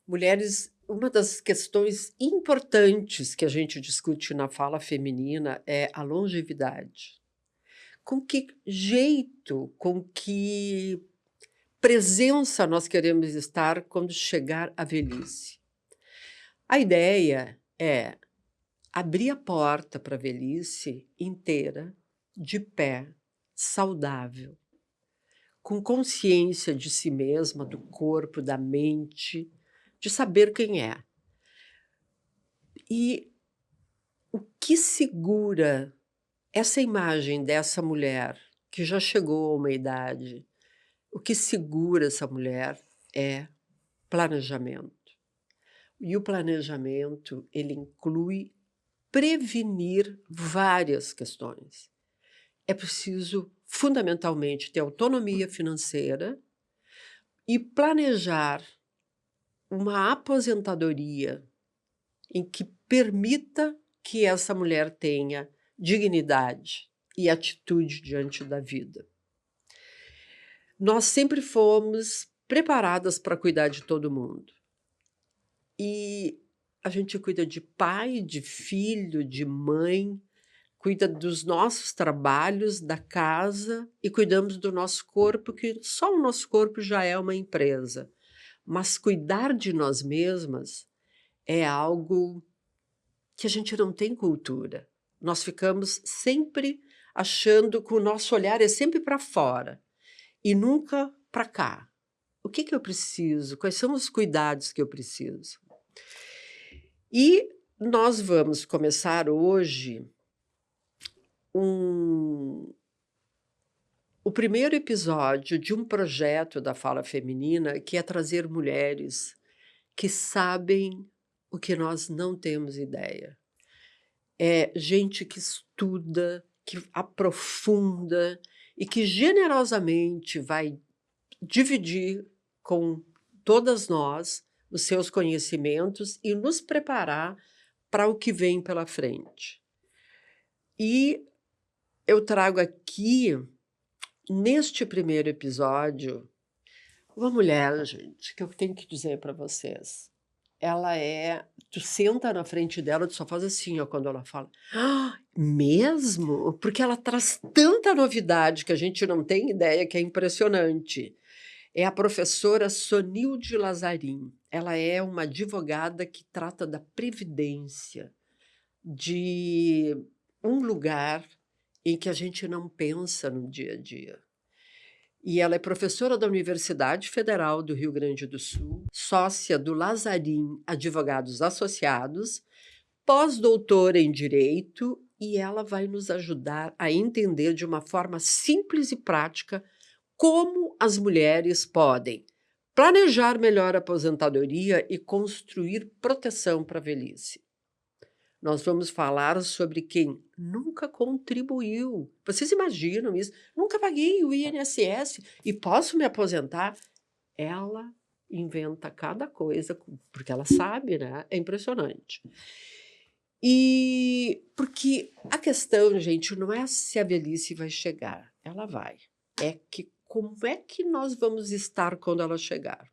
Mulheres, uma das questões importantes que a gente discute na fala feminina é a longevidade. Com que jeito, com que presença nós queremos estar quando chegar a velhice? A ideia é abrir a porta para a velhice inteira, de pé, saudável, com consciência de si mesma, do corpo, da mente, de saber quem é. E o que segura essa imagem dessa mulher que já chegou a uma idade, o que segura essa mulher é planejamento. E o planejamento, ele inclui prevenir várias questões. É preciso, fundamentalmente, ter autonomia financeira e planejar uma aposentadoria em que permita que essa mulher tenha dignidade e atitude diante da vida. Nós sempre fomos preparadas para cuidar de todo mundo. E a gente cuida de pai, de filho, de mãe, cuida dos nossos trabalhos, da casa e cuidamos do nosso corpo, que só o nosso corpo já é uma empresa. Mas cuidar de nós mesmas é algo que a gente não tem cultura. Nós ficamos sempre achando que o nosso olhar é sempre para fora e nunca para cá. O que eu preciso? Quais são os cuidados que eu preciso? E nós vamos começar hoje o primeiro episódio de um projeto da Fala Feminina, que é trazer mulheres que sabem o que nós não temos ideia. É gente que estuda, que aprofunda e que generosamente vai dividir com todas nós os seus conhecimentos e nos preparar para o que vem pela frente. E eu trago aqui, neste primeiro episódio, uma mulher, gente, que eu tenho que dizer para vocês. Ela é... Tu senta na frente dela, tu só faz assim, ó, quando ela fala. Ah, mesmo? Porque ela traz tanta novidade que a gente não tem ideia, que é impressionante. É a professora Sonilde Lazarim. Ela é uma advogada que trata da previdência, de um lugar em que a gente não pensa no dia a dia. E ela é professora da Universidade Federal do Rio Grande do Sul, sócia do Lazarim Advogados Associados, pós-doutora em Direito, e ela vai nos ajudar a entender de uma forma simples e prática como as mulheres podem planejar melhor a aposentadoria e construir proteção para a velhice. Nós vamos falar sobre quem nunca contribuiu. Vocês imaginam isso? Nunca paguei o INSS e posso me aposentar? Ela inventa cada coisa, porque ela sabe, né? É impressionante. E porque a questão, gente, não é se a velhice vai chegar. Ela vai. É que como é que nós vamos estar quando ela chegar?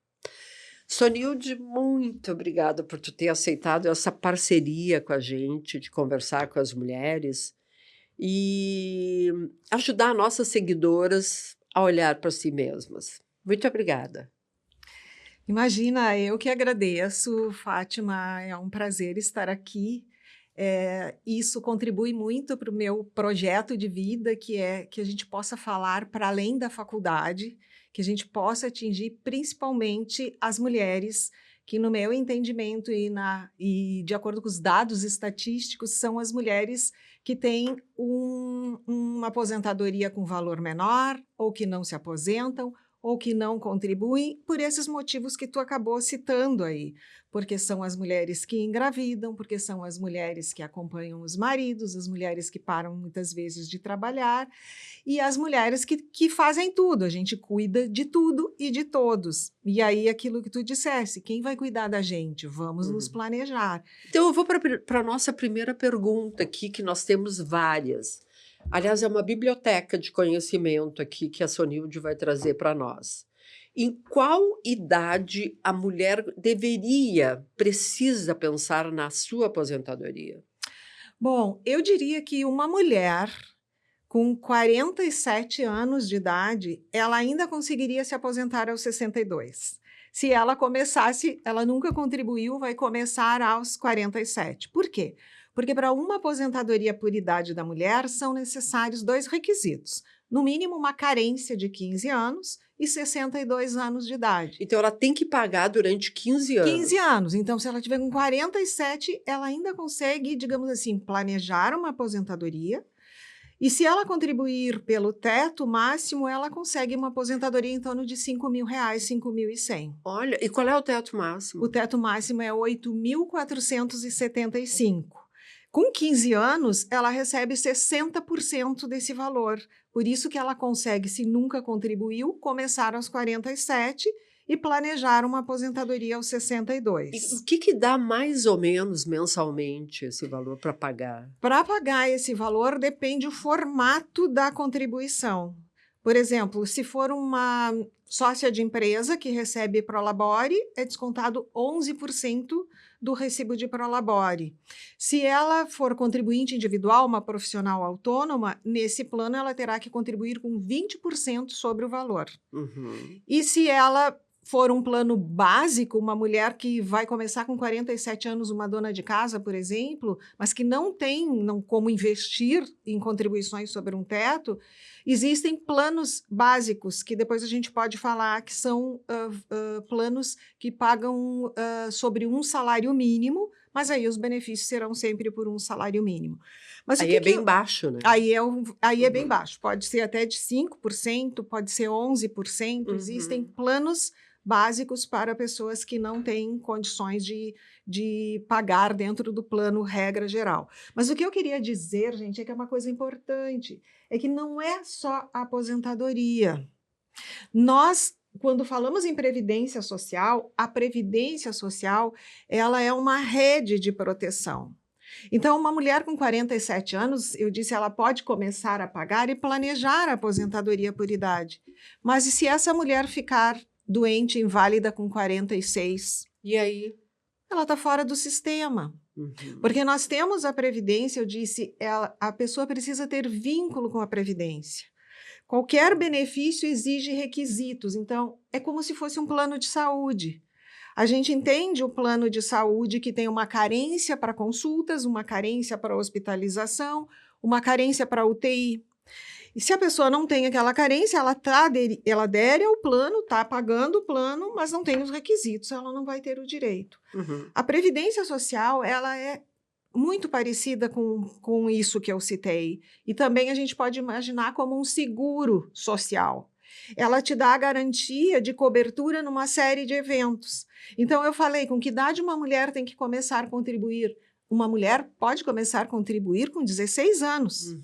Sonilde, muito obrigada por tu ter aceitado essa parceria com a gente, de conversar com as mulheres e ajudar nossas seguidoras a olhar para si mesmas. Muito obrigada. Imagina, eu que agradeço, Fátima, é um prazer estar aqui. Isso contribui muito para o meu projeto de vida, que é que a gente possa falar para além da faculdade, que a gente possa atingir principalmente as mulheres, que no meu entendimento e de acordo com os dados estatísticos, são as mulheres que têm uma aposentadoria com valor menor, ou que não se aposentam, ou que não contribuem por esses motivos que tu acabou citando aí, porque são as mulheres que engravidam, porque são as mulheres que acompanham os maridos, as mulheres que param muitas vezes de trabalhar e as mulheres que fazem tudo, a gente cuida de tudo e de todos. E aí aquilo que tu dissesse, quem vai cuidar da gente? Vamos nos planejar. Então eu vou para a nossa primeira pergunta aqui, que nós temos várias. Aliás, é uma biblioteca de conhecimento aqui que a Sonilde vai trazer para nós. Em qual idade a mulher precisa pensar na sua aposentadoria? Bom, eu diria que uma mulher com 47 anos de idade, ela ainda conseguiria se aposentar aos 62. Se ela começasse, ela nunca contribuiu, vai começar aos 47. Por quê? Porque para uma aposentadoria por idade da mulher são necessários 2 requisitos. No mínimo, uma carência de 15 anos e 62 anos de idade. Então ela tem que pagar durante 15 anos. 15 anos. Então, se ela tiver com 47, ela ainda consegue, digamos assim, planejar uma aposentadoria. E se ela contribuir pelo teto máximo, ela consegue uma aposentadoria em torno de R$5.000, 5.100. Olha, e qual é o teto máximo? O teto máximo é 8.475. Com 15 anos, ela recebe 60% desse valor. Por isso que ela consegue, se nunca contribuiu, começar aos 47 e planejar uma aposentadoria aos 62. E o que dá mais ou menos mensalmente esse valor para pagar? Para pagar esse valor depende o formato da contribuição. Por exemplo, se for uma sócia de empresa que recebe Prolabore, é descontado 11% do recibo de Prolabore. Se ela for contribuinte individual, uma profissional autônoma, nesse plano ela terá que contribuir com 20% sobre o valor. E se ela for um plano básico, uma mulher que vai começar com 47 anos, uma dona de casa, por exemplo, mas que não tem como investir em contribuições sobre um teto, existem planos básicos, que depois a gente pode falar que são planos que pagam sobre um salário mínimo, mas aí os benefícios serão sempre por um salário mínimo. Mas aí é bem baixo, né? Aí é bem baixo, pode ser até de 5%, pode ser 11%, existem planos básicos para pessoas que não têm condições de pagar dentro do plano regra geral. Mas o que eu queria dizer, gente, é que é uma coisa importante, é que não é só a aposentadoria. Nós, quando falamos em previdência social, a previdência social, ela é uma rede de proteção. Então, uma mulher com 47 anos, eu disse, ela pode começar a pagar e planejar a aposentadoria por idade. Mas e se essa mulher ficar doente, inválida com 46? E aí? Ela está fora do sistema. Porque nós temos a previdência, eu disse, a pessoa precisa ter vínculo com a previdência. Qualquer benefício exige requisitos, então é como se fosse um plano de saúde. A gente entende o plano de saúde que tem uma carência para consultas, uma carência para hospitalização, uma carência para UTI. E se a pessoa não tem aquela carência, ela adere ao plano, está pagando o plano, mas não tem os requisitos, ela não vai ter o direito. A previdência social, ela é muito parecida com isso que eu citei. E também a gente pode imaginar como um seguro social. Ela te dá a garantia de cobertura numa série de eventos. Então, eu falei, com que idade uma mulher tem que começar a contribuir? Uma mulher pode começar a contribuir com 16 anos.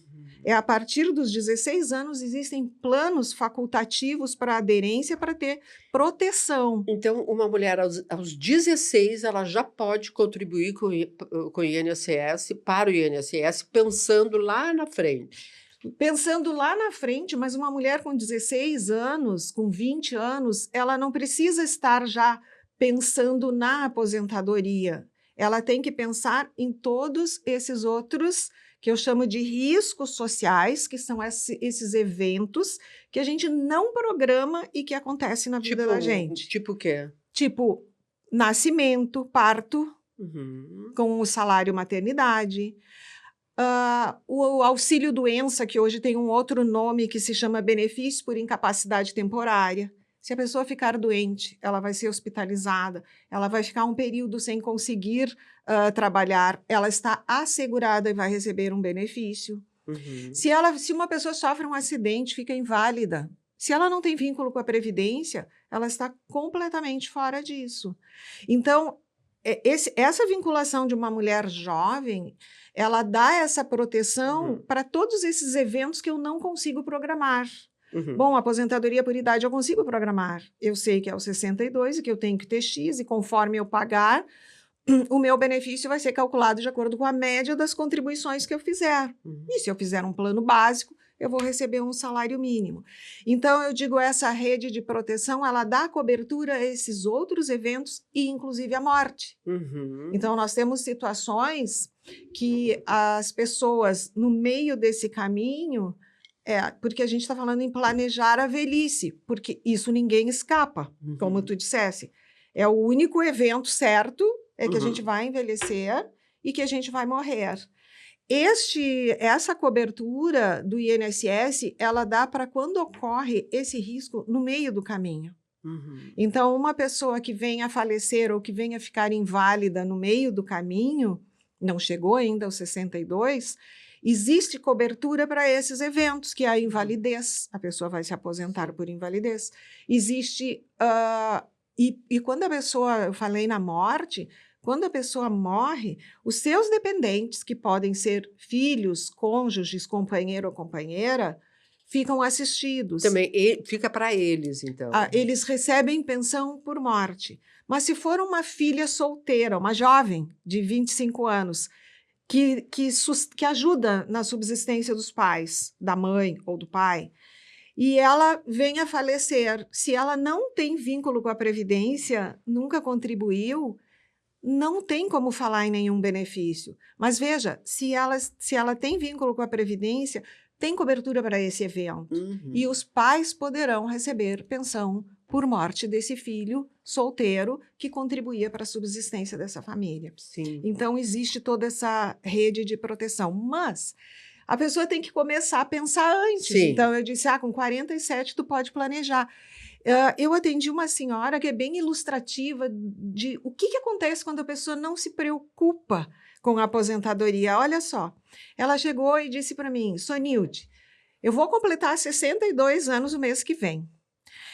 É a partir dos 16 anos existem planos facultativos para aderência para ter proteção. Então, uma mulher aos 16, ela já pode contribuir com o INSS, para o INSS, pensando lá na frente. Pensando lá na frente, mas uma mulher com 16 anos, com 20 anos, ela não precisa estar já pensando na aposentadoria. Ela tem que pensar em todos esses outros que eu chamo de riscos sociais, que são esses eventos que a gente não programa e que acontecem na vida da gente. Tipo o quê? Tipo nascimento, parto, com o salário maternidade, o auxílio-doença, que hoje tem um outro nome que se chama benefício por incapacidade temporária. Se a pessoa ficar doente, ela vai ser hospitalizada, ela vai ficar um período sem conseguir trabalhar, ela está assegurada e vai receber um benefício. Se uma pessoa sofre um acidente, fica inválida, Se ela não tem vínculo com a Previdência, ela está completamente fora disso. Então, essa vinculação de uma mulher jovem, ela dá essa proteção para todos esses eventos que eu não consigo programar. Bom, aposentadoria por idade eu consigo programar. Eu sei que é o 62 e que eu tenho que ter X, e conforme eu pagar, o meu benefício vai ser calculado de acordo com a média das contribuições que eu fizer. E se eu fizer um plano básico, eu vou receber um salário mínimo. Então, eu digo, essa rede de proteção, ela dá cobertura a esses outros eventos e, inclusive, a morte. Então, nós temos situações que as pessoas, no meio desse caminho, porque a gente está falando em planejar a velhice, porque isso ninguém escapa, como tu dissesse. É o único evento certo, que a gente vai envelhecer e que a gente vai morrer. Essa cobertura do INSS, ela dá para quando ocorre esse risco no meio do caminho. Então, uma pessoa que venha a falecer ou que venha a ficar inválida no meio do caminho, não chegou ainda aos 62, existe cobertura para esses eventos, que é a invalidez. A pessoa vai se aposentar por invalidez. Existe... E quando a pessoa... Eu falei na morte... Quando a pessoa morre, os seus dependentes, que podem ser filhos, cônjuges, companheiro ou companheira, ficam assistidos. Também fica para eles, então. Eles recebem pensão por morte. Mas se for uma filha solteira, uma jovem de 25 anos, que ajuda na subsistência dos pais, da mãe ou do pai, e ela vem a falecer, se ela não tem vínculo com a Previdência, nunca contribuiu, não tem como falar em nenhum benefício. Mas veja, se ela tem vínculo com a Previdência, tem cobertura para esse evento. E os pais poderão receber pensão por morte desse filho solteiro que contribuía para a subsistência dessa família. Sim. Então, existe toda essa rede de proteção. Mas a pessoa tem que começar a pensar antes. Sim. Então, eu disse, com 47 tu pode planejar. Eu atendi uma senhora que é bem ilustrativa de o que acontece quando a pessoa não se preocupa com a aposentadoria. Olha só, ela chegou e disse para mim, Sonilde, eu vou completar 62 anos o mês que vem.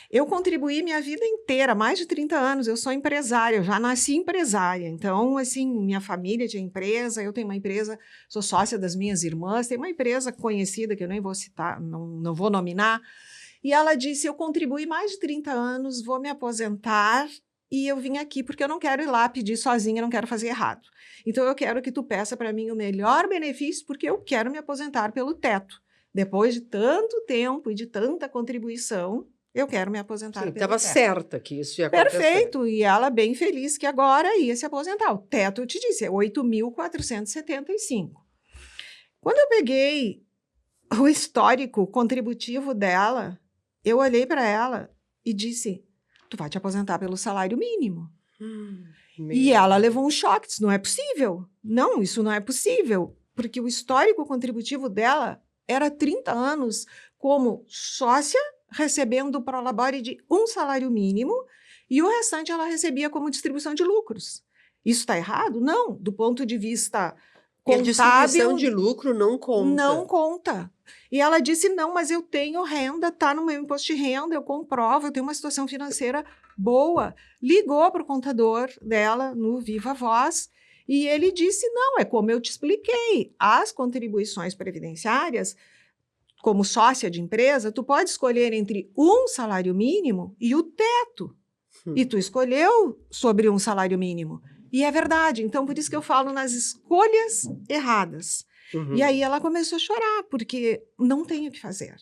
Eu contribuí minha vida inteira, mais de 30 anos, eu sou empresária, eu já nasci empresária. Então, assim, minha família tinha empresa, eu tenho uma empresa, sou sócia das minhas irmãs, tem uma empresa conhecida que eu nem vou citar, não vou nominar. E ela disse, eu contribuí mais de 30 anos, vou me aposentar e eu vim aqui porque eu não quero ir lá pedir sozinha, não quero fazer errado. Então, eu quero que tu peça para mim o melhor benefício porque eu quero me aposentar pelo teto. Depois de tanto tempo e de tanta contribuição, eu quero me aposentar pelo teto. Estava certa que isso ia acontecer. Perfeito, e ela bem feliz que agora ia se aposentar. O teto, eu te disse, é 8.475. Quando eu peguei o histórico contributivo dela, eu olhei para ela e disse, tu vai te aposentar pelo salário mínimo. E ela levou um choque, disse, não é possível. Não, isso não é possível, porque o histórico contributivo dela era 30 anos como sócia, recebendo o prolabore de um salário mínimo, e o restante ela recebia como distribuição de lucros. Isso está errado? Não, do ponto de vista contábil... A distribuição de lucro não conta. Não conta. E ela disse, não, mas eu tenho renda, está no meu imposto de renda, eu comprovo, eu tenho uma situação financeira boa. Ligou para o contador dela no Viva Voz e ele disse, não, é como eu te expliquei, as contribuições previdenciárias, como sócia de empresa, tu pode escolher entre um salário mínimo e o teto. E tu escolheu sobre um salário mínimo. E é verdade, então por isso que eu falo nas escolhas erradas. E aí ela começou a chorar, porque não tem o que fazer.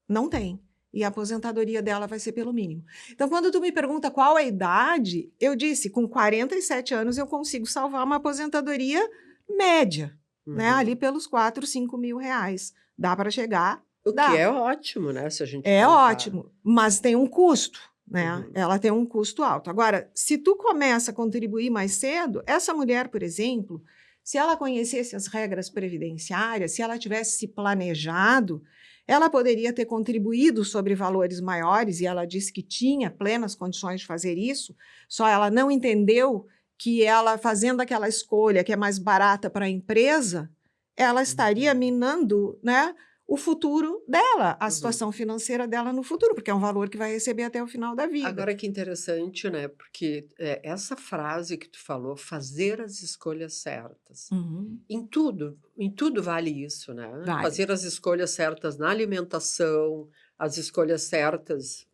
Não tem. E a aposentadoria dela vai ser pelo mínimo. Então, quando tu me pergunta qual a idade, eu disse, com 47 anos eu consigo salvar uma aposentadoria média, né? Ali pelos 4, 5 mil reais. Dá para chegar? O Dá. que é ótimo, né? Se a gente ótimo, mas tem um custo, né? Ela tem um custo alto. Agora, se tu começa a contribuir mais cedo, essa mulher, por exemplo... Se ela conhecesse as regras previdenciárias, se ela tivesse se planejado, ela poderia ter contribuído sobre valores maiores, e ela disse que tinha plenas condições de fazer isso, só ela não entendeu que ela, fazendo aquela escolha que é mais barata para a empresa, ela estaria minando, né, o futuro dela, a Uhum. situação financeira dela no futuro, porque é um valor que vai receber até o final da vida. Agora que interessante, né, porque, essa frase que tu falou, fazer as escolhas certas, Uhum, em tudo vale isso, né, vale. fazer as escolhas certas na alimentação, as escolhas certas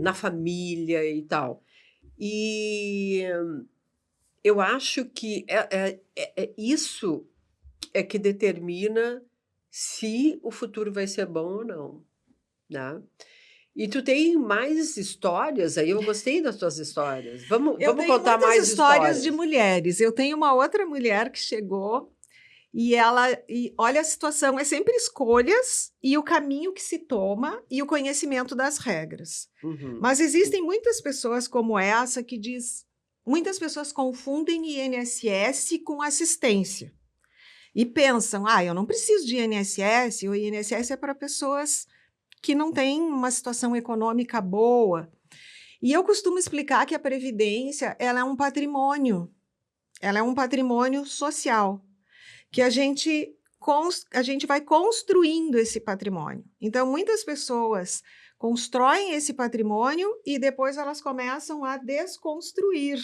na família e tal. E eu acho que isso é que determina se o futuro vai ser bom ou não, né. E tu tem mais histórias aí? Eu gostei das tuas histórias. Vamos Eu vamos tenho contar muitas mais histórias de histórias. mulheres. Eu tenho uma outra mulher que chegou e olha a situação, é sempre escolhas e o caminho que se toma e o conhecimento das regras. Uhum. Mas existem muitas pessoas como essa que diz, muitas pessoas confundem INSS com assistência e pensam, eu não preciso de INSS, o INSS é para pessoas que não têm uma situação econômica boa. E eu costumo explicar que a previdência, ela é um patrimônio social, que a gente vai construindo esse patrimônio. Então, muitas pessoas constroem esse patrimônio e depois elas começam a desconstruir.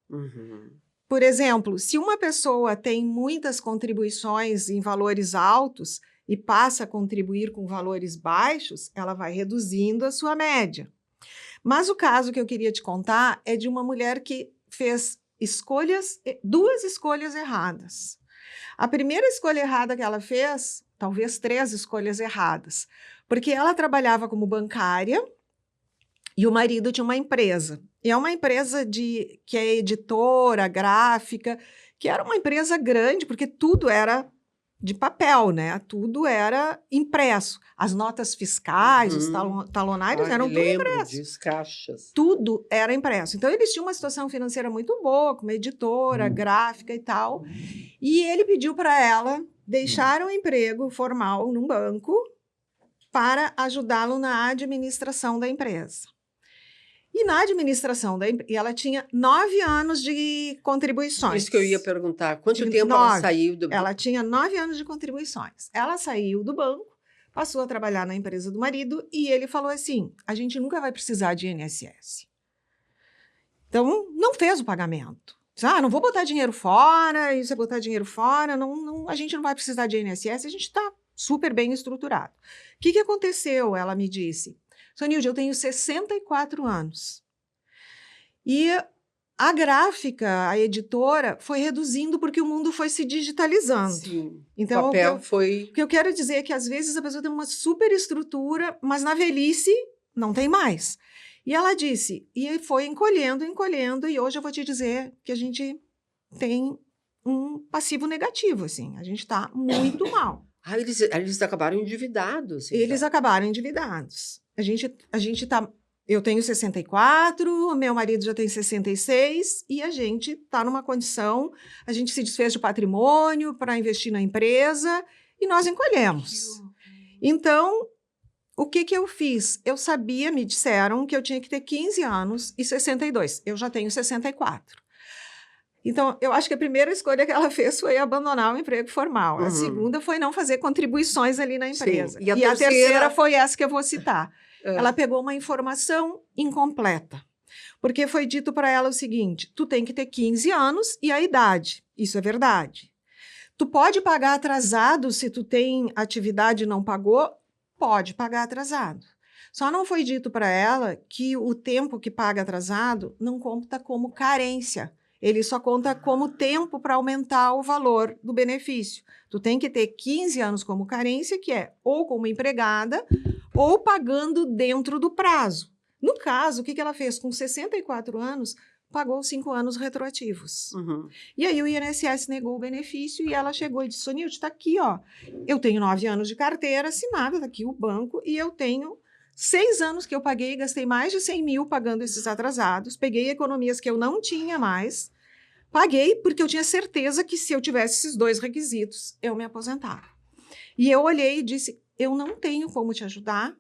Uhum. Por exemplo, se uma pessoa tem muitas contribuições em valores altos e passa a contribuir com valores baixos, ela vai reduzindo a sua média. Mas o caso que eu queria te contar é de uma mulher que fez duas escolhas erradas. A primeira escolha errada que ela fez, talvez 3 escolhas erradas, porque ela trabalhava como bancária e o marido tinha uma empresa. E é uma empresa que é editora, gráfica, que era uma empresa grande, porque tudo era de papel, né? Tudo era impresso. As notas fiscais, os Uhum. talonários Me eram tudo lembro impressos. disso, caixas. Tudo era impresso. Então, eles tinham uma situação financeira muito boa, como editora, gráfica e tal. E ele pediu para ela deixar um emprego formal num banco para ajudá-lo na administração da empresa. E na administração da empresa, ela tinha 9 anos de contribuições. Isso que eu ia perguntar, quanto De tempo ela 9. saiu do Ela tinha 9 anos de contribuições. Ela saiu do banco, passou a trabalhar na empresa do marido e ele falou assim: a gente nunca vai precisar de INSS. Então, não fez o pagamento. Disse, não vou botar dinheiro fora, isso é botar dinheiro fora, a gente não vai precisar de INSS, a gente está super bem estruturado. O que aconteceu? Ela me disse, Sonilde, eu tenho 64 anos. E a gráfica, a editora, foi reduzindo porque o mundo foi se digitalizando. Sim, Então, o papel foi... O que eu quero dizer é que, às vezes, a pessoa tem uma super estrutura, mas na velhice não tem mais. E ela disse, e foi encolhendo, e hoje eu vou te dizer que a gente tem um passivo negativo, assim, a gente está muito mal. Eles acabaram endividados. Eles então. acabaram endividados. A gente tá, eu tenho 64, meu marido já tem 66, e a gente está numa condição, a gente se desfez de patrimônio para investir na empresa, e nós encolhemos. Então, o que eu fiz? Eu sabia, me disseram que eu tinha que ter 15 anos e 62. Eu já tenho 64. Então, eu acho que a primeira escolha que ela fez foi abandonar o emprego formal. A segunda foi não fazer contribuições ali na empresa. Sim. E a terceira foi essa que eu vou citar. Ela pegou uma informação incompleta. Porque foi dito para ela o seguinte, tu tem que ter 15 anos e a idade. Isso é verdade. Tu pode pagar atrasado se tu tem atividade e não pagou? Pode pagar atrasado. Só não foi dito para ela que o tempo que paga atrasado não conta como carência. Ele só conta como tempo para aumentar o valor do benefício. Tu tem que ter 15 anos como carência, que é ou como empregada ou pagando dentro do prazo. No caso, o que ela fez? Com 64 anos, pagou 5 anos retroativos. Uhum. E aí o INSS negou o benefício e ela chegou e disse, Sonilde, está aqui, ó. Eu tenho 9 anos de carteira assinada, está aqui o banco, e eu tenho 6 anos que eu paguei, gastei mais de 100 mil pagando esses atrasados, peguei economias que eu não tinha mais, paguei porque eu tinha certeza que se eu tivesse esses 2 requisitos, eu me aposentava. E eu olhei e disse, eu não tenho como te ajudar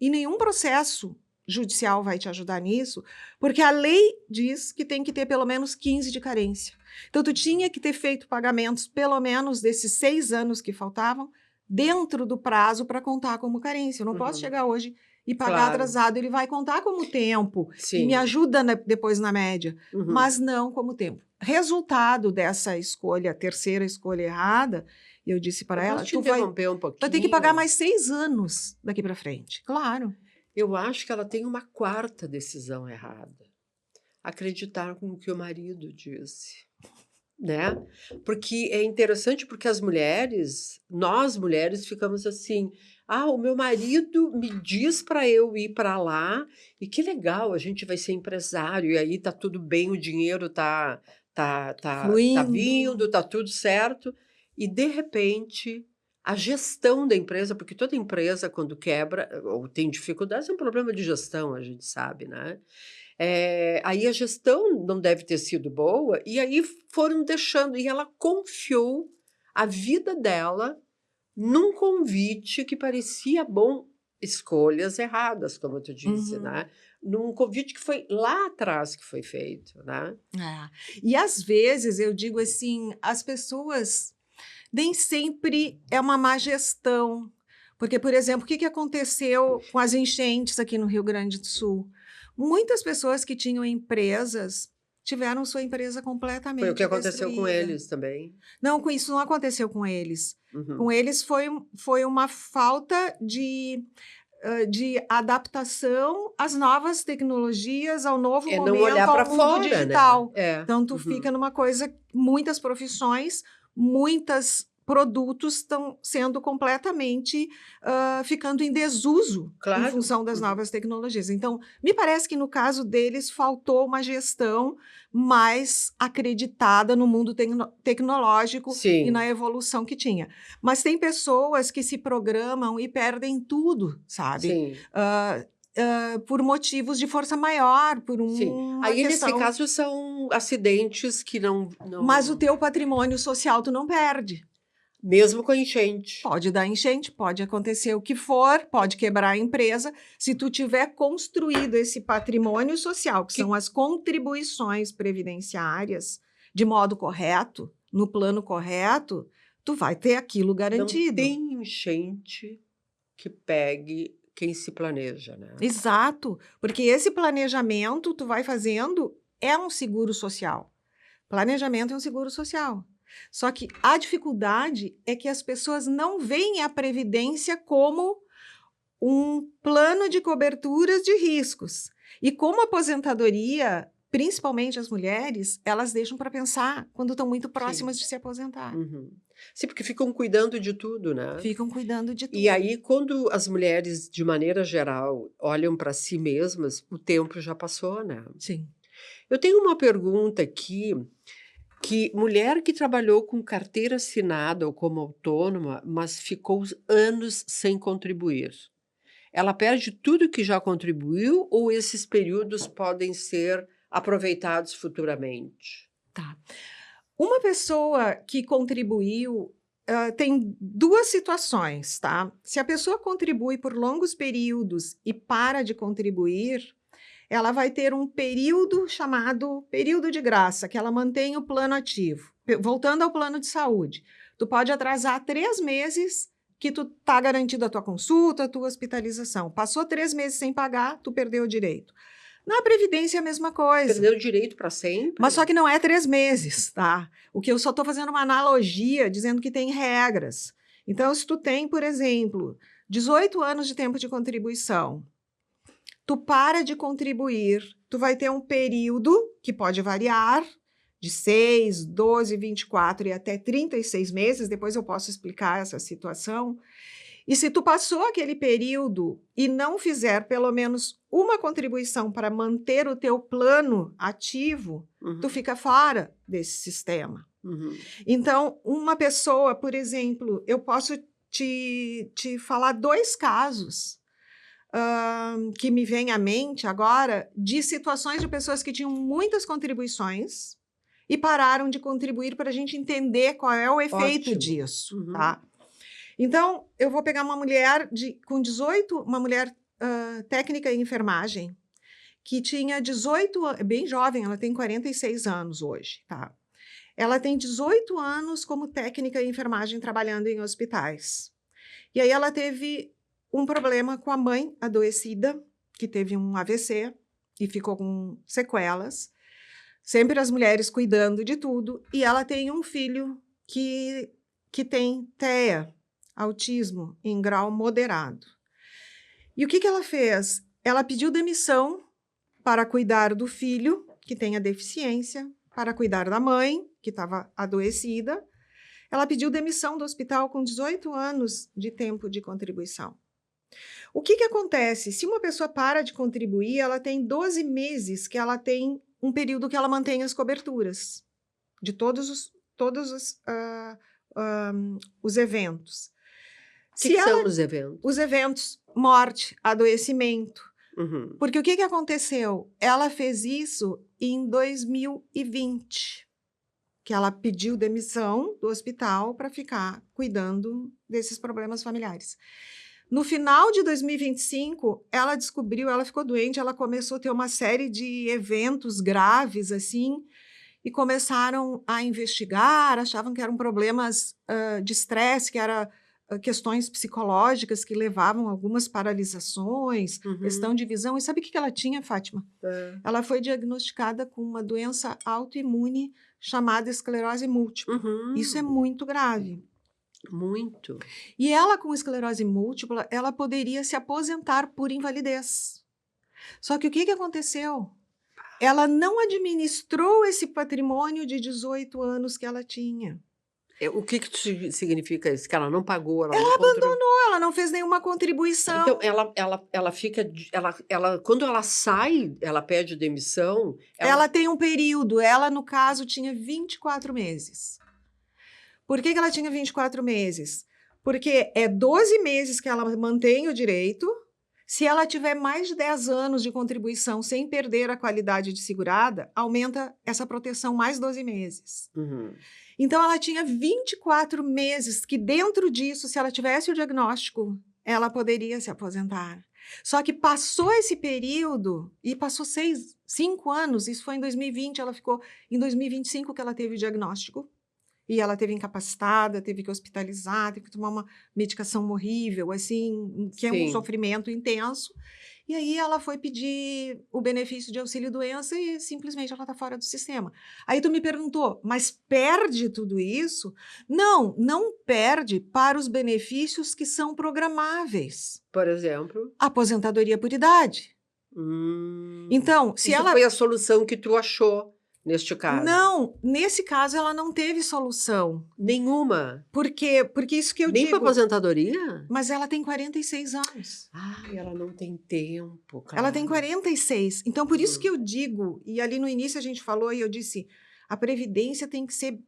e nenhum processo judicial vai te ajudar nisso, porque a lei diz que tem que ter pelo menos 15 de carência. Então, tu tinha que ter feito pagamentos pelo menos desses 6 anos que faltavam dentro do prazo para contar como carência. Eu não posso chegar hoje e pagar Claro. atrasado. Ele vai contar como tempo e me Sim. ajuda depois na média, mas não como tempo. Resultado dessa escolha, terceira escolha errada, eu disse para ela, Posso te tu vai interromper um pouquinho? ter que pagar mais 6 anos daqui para frente. Claro. Eu acho que ela tem uma quarta decisão errada. Acreditar no que o marido disse, né? Porque é interessante porque nós mulheres ficamos assim, o meu marido me diz para eu ir para lá e que legal, a gente vai ser empresário e aí tá tudo bem, o dinheiro tá Fluindo. vindo, tá tudo certo e de repente a gestão da empresa, porque toda empresa quando quebra ou tem dificuldades é um problema de gestão, a gente sabe, né? Aí a gestão não deve ter sido boa, e aí foram deixando, e ela confiou a vida dela num convite que parecia bom, escolhas erradas, como tu disse, né? Num convite que foi lá atrás que foi feito, né? E às vezes eu digo assim, as pessoas nem sempre é uma má gestão. Porque, por exemplo, o que aconteceu com as enchentes aqui no Rio Grande do Sul? Muitas pessoas que tinham empresas tiveram sua empresa completamente Foi o que aconteceu com destruída. eles também. Não, com isso não aconteceu com eles. Com eles foi uma falta de adaptação às novas tecnologias, ao novo Não momento, olhar ao para mundo fora, digital. né? Então, tu fica numa coisa, muitas profissões, muitos produtos estão sendo completamente ficando em desuso em função das novas tecnologias. Então, me parece que no caso deles faltou uma gestão mais acreditada no mundo tecnológico e na evolução que tinha. Mas tem pessoas que se programam e perdem tudo, sabe? Sim. Por motivos de força maior, por Sim. Aí, questão... nesse caso, são acidentes que não... Mas o teu patrimônio social tu não perde. Mesmo com a enchente. Pode dar enchente, pode acontecer o que for, pode quebrar a empresa. Se tu tiver construído esse patrimônio social, que são as contribuições previdenciárias, de modo correto, no plano correto, tu vai ter aquilo garantido. Não tem enchente que pegue quem se planeja, né? Exato, porque esse planejamento tu vai fazendo é um seguro social. Planejamento é um seguro social. Só que a dificuldade é que as pessoas não veem a previdência como um plano de coberturas de riscos. E como a aposentadoria, principalmente as mulheres, elas deixam para pensar quando estão muito próximas de se aposentar. Sim, porque ficam cuidando de tudo, né? Ficam cuidando de tudo. E aí, quando as mulheres, de maneira geral, olham para si mesmas, o tempo já passou, né? Sim. Eu tenho uma pergunta aqui, que mulher que trabalhou com carteira assinada ou como autônoma, mas ficou anos sem contribuir, ela perde tudo que já contribuiu ou esses períodos podem ser aproveitados futuramente? Tá. Uma pessoa que contribuiu tem duas situações, tá? Se a pessoa contribui por longos períodos e para de contribuir, ela vai ter um período chamado período de graça, que ela mantém o plano ativo. Voltando ao plano de saúde, tu pode atrasar 3 meses que tu tá garantido a tua consulta, a tua hospitalização. Passou 3 meses sem pagar, tu perdeu o direito. Na Previdência é a mesma coisa. Perdeu o direito para sempre? Mas só que não é 3 meses, tá? O que eu só estou fazendo uma analogia, dizendo que tem regras. Então, se tu tem, por exemplo, 18 anos de tempo de contribuição, tu para de contribuir, tu vai ter um período que pode variar de 6, 12, 24 e até 36 meses, depois eu posso explicar essa situação. E se tu passou aquele período e não fizer pelo menos uma contribuição para manter o teu plano ativo, tu fica fora desse sistema. Então, uma pessoa, por exemplo, eu posso te falar 2 casos que me vêm à mente agora de situações de pessoas que tinham muitas contribuições e pararam de contribuir para a gente entender qual é o efeito disso, tá? Então, eu vou pegar uma mulher com 18, uma mulher técnica em enfermagem, que tinha 18 anos, bem jovem, ela tem 46 anos hoje, tá? Ela tem 18 anos como técnica em enfermagem trabalhando em hospitais. E aí ela teve um problema com a mãe adoecida, que teve um AVC e ficou com sequelas. Sempre as mulheres cuidando de tudo. E ela tem um filho que tem TEA, autismo em grau moderado. E o que ela fez? Ela pediu demissão para cuidar do filho, que tem a deficiência, para cuidar da mãe, que estava adoecida. Ela pediu demissão do hospital com 18 anos de tempo de contribuição. O que acontece? Se uma pessoa para de contribuir, ela tem 12 meses que ela tem um período que ela mantém as coberturas de todos os eventos. O que são os eventos? Os eventos, morte, adoecimento. Uhum. Porque o que aconteceu? Ela fez isso em 2020, que ela pediu demissão do hospital para ficar cuidando desses problemas familiares. No final de 2025, ela descobriu, ela ficou doente, ela começou a ter uma série de eventos graves, assim, e começaram a investigar, achavam que eram problemas de estresse, que eram questões psicológicas que levavam a algumas paralisações, questão de visão. E sabe o que ela tinha, Fátima? Ela foi diagnosticada com uma doença autoimune chamada esclerose múltipla. Isso é muito grave. Muito. E ela, com esclerose múltipla, ela poderia se aposentar por invalidez. Só que o que aconteceu? Ela não administrou esse patrimônio de 18 anos que ela tinha. O que significa isso? Que ela não pagou, ela não abandonou, ela não fez nenhuma contribuição. Então, ela fica... quando ela sai, ela pede demissão... Ela tem um período, ela, no caso, tinha 24 meses. Por que ela tinha 24 meses? Porque é 12 meses que ela mantém o direito. Se ela tiver mais de 10 anos de contribuição sem perder a qualidade de segurada, aumenta essa proteção mais 12 meses. Então, ela tinha 24 meses que, dentro disso, se ela tivesse o diagnóstico, ela poderia se aposentar. Só que passou esse período e passou 5 anos, isso foi em 2020, ela ficou em 2025 que ela teve o diagnóstico. E ela teve incapacitada, teve que hospitalizar, teve que tomar uma medicação horrível, assim, que é um sofrimento intenso. E aí ela foi pedir o benefício de auxílio-doença e simplesmente ela está fora do sistema. Aí tu me perguntou, mas perde tudo isso? Não, não perde para os benefícios que são programáveis. Por exemplo? Aposentadoria por idade. Então, se ela... foi a solução que tu achou. Neste caso? Não, nesse caso ela não teve solução. Nenhuma? Porque isso que eu digo... Nem para aposentadoria? Mas ela tem 46 anos. Ela não tem tempo, cara. Ela tem 46. Então, por isso que eu digo, e ali no início a gente falou e eu disse, a Previdência tem que ser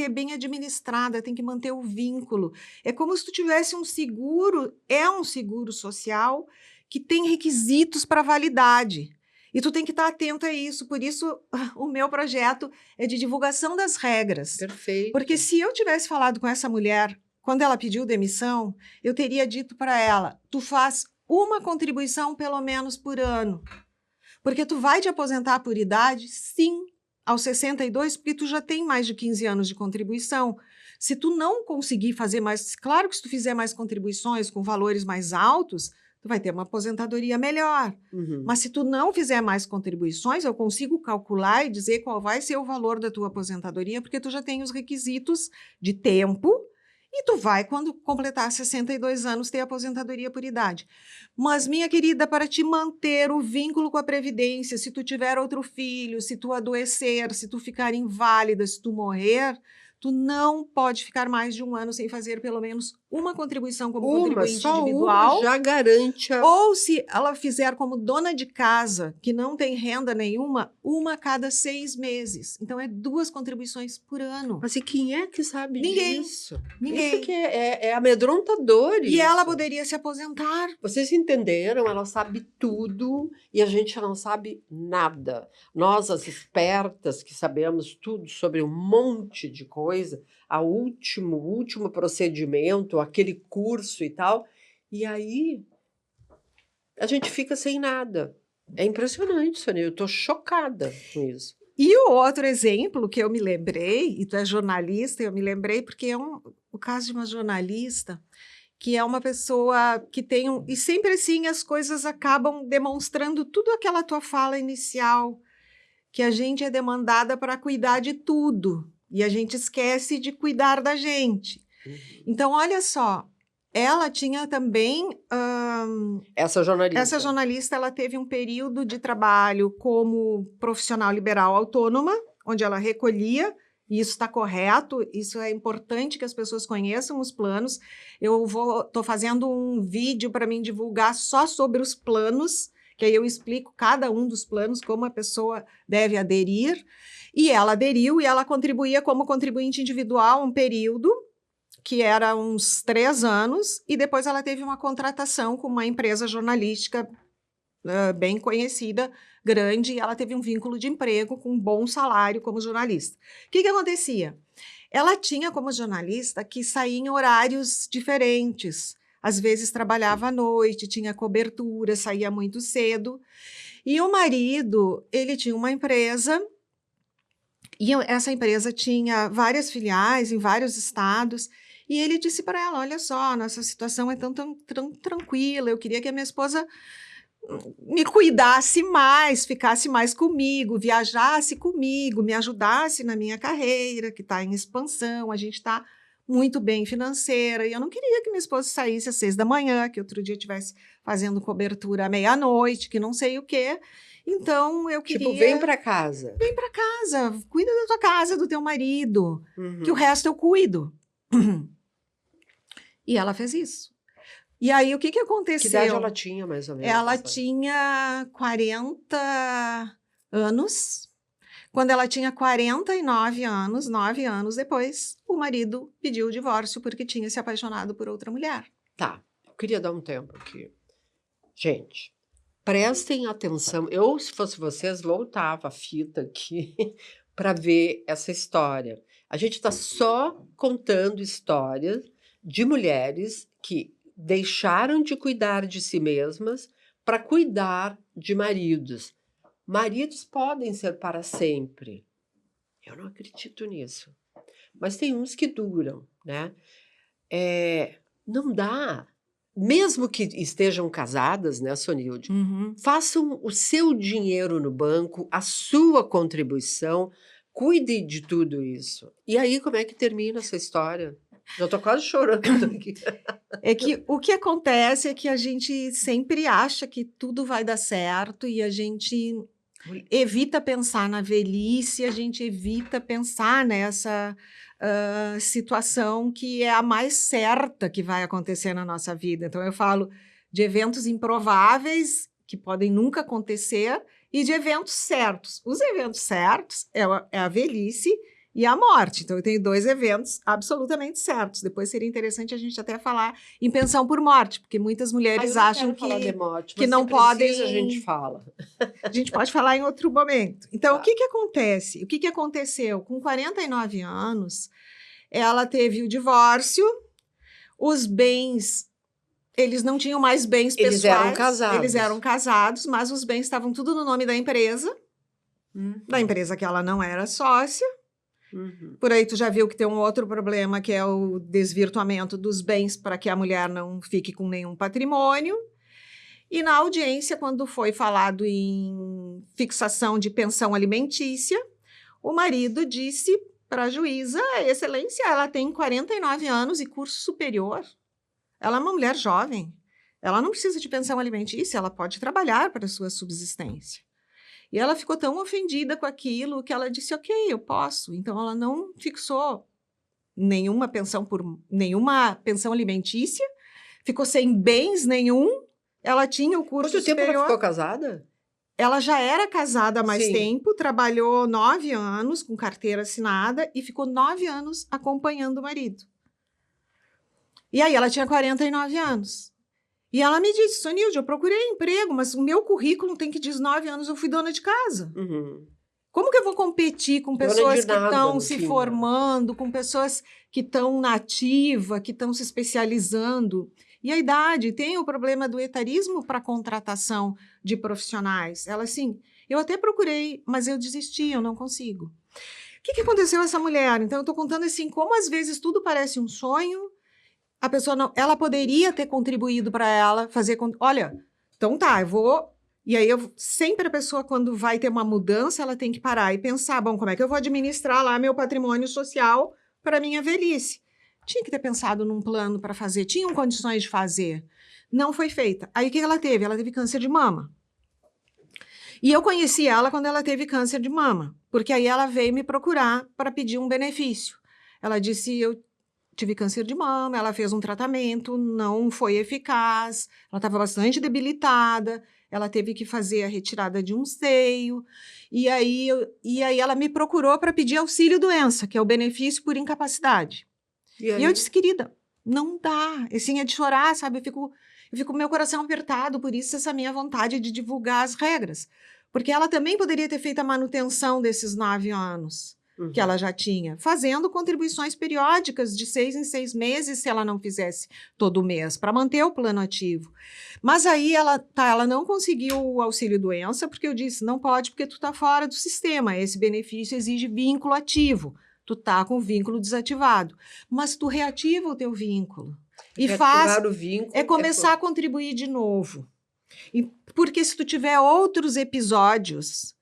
bem administrada, tem que manter o vínculo. É como se tu tivesse um seguro, é um seguro social que tem requisitos para validade. E tu tem que estar atento a isso. Por isso, o meu projeto é de divulgação das regras. Perfeito. Porque se eu tivesse falado com essa mulher, quando ela pediu demissão, eu teria dito para ela, tu faz uma contribuição pelo menos por ano. Porque tu vai te aposentar por idade, sim, aos 62, porque tu já tem mais de 15 anos de contribuição. Se tu não conseguir fazer mais... Claro que se tu fizer mais contribuições com valores mais altos... tu vai ter uma aposentadoria melhor. Mas se tu não fizer mais contribuições, eu consigo calcular e dizer qual vai ser o valor da tua aposentadoria, porque tu já tem os requisitos de tempo e tu vai, quando completar 62 anos, ter aposentadoria por idade. Mas, minha querida, para te manter o vínculo com a Previdência, se tu tiver outro filho, se tu adoecer, se tu ficar inválida, se tu morrer... tu não pode ficar mais de um ano sem fazer pelo menos uma contribuição como contribuinte individual. Uma já garante Ou se ela fizer como dona de casa, que não tem renda nenhuma, uma a cada 6 meses. Então, é 2 contribuições por ano. Mas e quem é que sabe disso? Ninguém. Isso que é amedrontador. E ela poderia se aposentar. Vocês entenderam? Ela sabe tudo e a gente não sabe nada. Nós, as espertas, que sabemos tudo sobre um monte de coisa, o último procedimento, aquele curso e tal, e aí a gente fica sem nada. É impressionante, Sônia, eu estou chocada com isso. E o outro exemplo que eu me lembrei, e tu é jornalista, eu me lembrei porque o caso de uma jornalista que é uma pessoa que tem e sempre assim as coisas acabam demonstrando tudo aquela tua fala inicial, que a gente é demandada para cuidar de tudo e a gente esquece de cuidar da gente. Então, olha só, ela tinha também... Essa jornalista, ela teve um período de trabalho como profissional liberal autônoma, onde ela recolhia, e isso está correto, isso é importante que as pessoas conheçam os planos. Eu estou fazendo um vídeo para mim divulgar só sobre os planos, que aí eu explico cada um dos planos, como a pessoa deve aderir. E ela aderiu e ela contribuía como contribuinte individual um período, que era uns 3 anos, e depois ela teve uma contratação com uma empresa jornalística bem conhecida, grande, e ela teve um vínculo de emprego com um bom salário como jornalista. O que acontecia? Ela tinha como jornalista que sair em horários diferentes, às vezes trabalhava à noite, tinha cobertura, saía muito cedo, e o marido, ele tinha uma empresa, e essa empresa tinha várias filiais em vários estados, e ele disse para ela, olha só, nossa situação é tão tranquila, eu queria que a minha esposa me cuidasse mais, ficasse mais comigo, viajasse comigo, me ajudasse na minha carreira, que está em expansão, a gente está muito bem financeira, e eu não queria que minha esposa saísse às 6 da manhã, que outro dia estivesse fazendo cobertura à meia-noite, que não sei o quê. Então, eu queria... Tipo, vem para casa. Vem para casa, cuida da tua casa, do teu marido, que o resto eu cuido. E ela fez isso. E aí, o que aconteceu? Que idade ela tinha, mais ou menos? Ela tinha 40 anos. Quando ela tinha 49 anos, 9 anos depois, o marido pediu o divórcio porque tinha se apaixonado por outra mulher. Tá, eu queria dar um tempo aqui. Gente, prestem atenção. Eu, se fosse vocês, voltava a fita aqui para ver essa história. A gente está só contando histórias de mulheres que deixaram de cuidar de si mesmas para cuidar de maridos. Maridos podem ser para sempre. Eu não acredito nisso. Mas tem uns que duram, né? Não dá. Mesmo que estejam casadas, né, Sonilde? Façam o seu dinheiro no banco, a sua contribuição, cuide de tudo isso. E aí, como é que termina essa história? Já estou quase chorando aqui. É que o que acontece é que a gente sempre acha que tudo vai dar certo e a gente evita pensar na velhice, a gente evita pensar nessa situação que é a mais certa que vai acontecer na nossa vida. Então, eu falo de eventos improváveis que podem nunca acontecer e de eventos certos. Os eventos certos é a velhice e a morte. Então, eu tenho 2 eventos absolutamente certos. Depois seria interessante a gente até falar em pensão por morte, porque muitas mulheres acham que não podem... A gente fala. A gente pode falar em outro momento. Então, o que acontece? O que aconteceu? Com 49 anos, ela teve o divórcio, os bens... Eles não tinham mais bens pessoais. Eles eram casados, mas os bens estavam tudo no nome da empresa, da empresa que ela não era sócia. Por aí tu já viu que tem um outro problema, que é o desvirtuamento dos bens para que a mulher não fique com nenhum patrimônio. E na audiência, quando foi falado em fixação de pensão alimentícia, o marido disse para a juíza, excelência, ela tem 49 anos e curso superior. Ela é uma mulher jovem. Ela não precisa de pensão alimentícia, ela pode trabalhar para a sua subsistência. E ela ficou tão ofendida com aquilo que ela disse, ok, eu posso. Então, ela não fixou nenhuma pensão alimentícia, ficou sem bens nenhum, ela tinha o curso superior. Quanto tempo ela ficou casada? Ela já era casada há mais tempo, trabalhou 9 anos com carteira assinada e ficou 9 anos acompanhando o marido. E aí, ela tinha 49 anos. E ela me disse, Sonilde, eu procurei emprego, mas o meu currículo tem que 19 anos, eu fui dona de casa. Como que eu vou competir com pessoas que estão se formando, com pessoas que estão na ativa, que estão se especializando? E a idade, tem o problema do etarismo para contratação de profissionais. Ela, assim, eu até procurei, mas eu desisti, eu não consigo. que aconteceu com essa mulher? Então, eu estou contando assim, como às vezes tudo parece um sonho, a pessoa não, ela poderia ter contribuído para ela fazer, olha, então tá, eu vou, e aí sempre a pessoa quando vai ter uma mudança, ela tem que parar e pensar, bom, como é que eu vou administrar lá meu patrimônio social para minha velhice? Tinha que ter pensado num plano para fazer, tinham condições de fazer, não foi feita. Aí o que ela teve? Ela teve câncer de mama. E eu conheci ela quando ela teve câncer de mama, porque aí ela veio me procurar para pedir um benefício. Ela disse, eu tive câncer de mama, ela fez um tratamento, não foi eficaz, ela estava bastante debilitada, ela teve que fazer a retirada de um seio, e aí ela me procurou para pedir auxílio-doença, que é o benefício por incapacidade. E eu disse, querida, não dá, assim, é de chorar, sabe? Eu fico com meu coração apertado, por isso essa minha vontade de divulgar as regras. Porque ela também poderia ter feito a manutenção desses 9 anos que ela já tinha, fazendo contribuições periódicas de 6 em 6 meses, se ela não fizesse todo mês, para manter o plano ativo. Mas aí ela não conseguiu o auxílio-doença, porque eu disse, não pode, porque tu está fora do sistema, esse benefício exige vínculo ativo, tu está com o vínculo desativado. Mas tu reativa o teu vínculo. E faz, o vínculo começar a contribuir de novo. Porque se tu tiver outros episódios,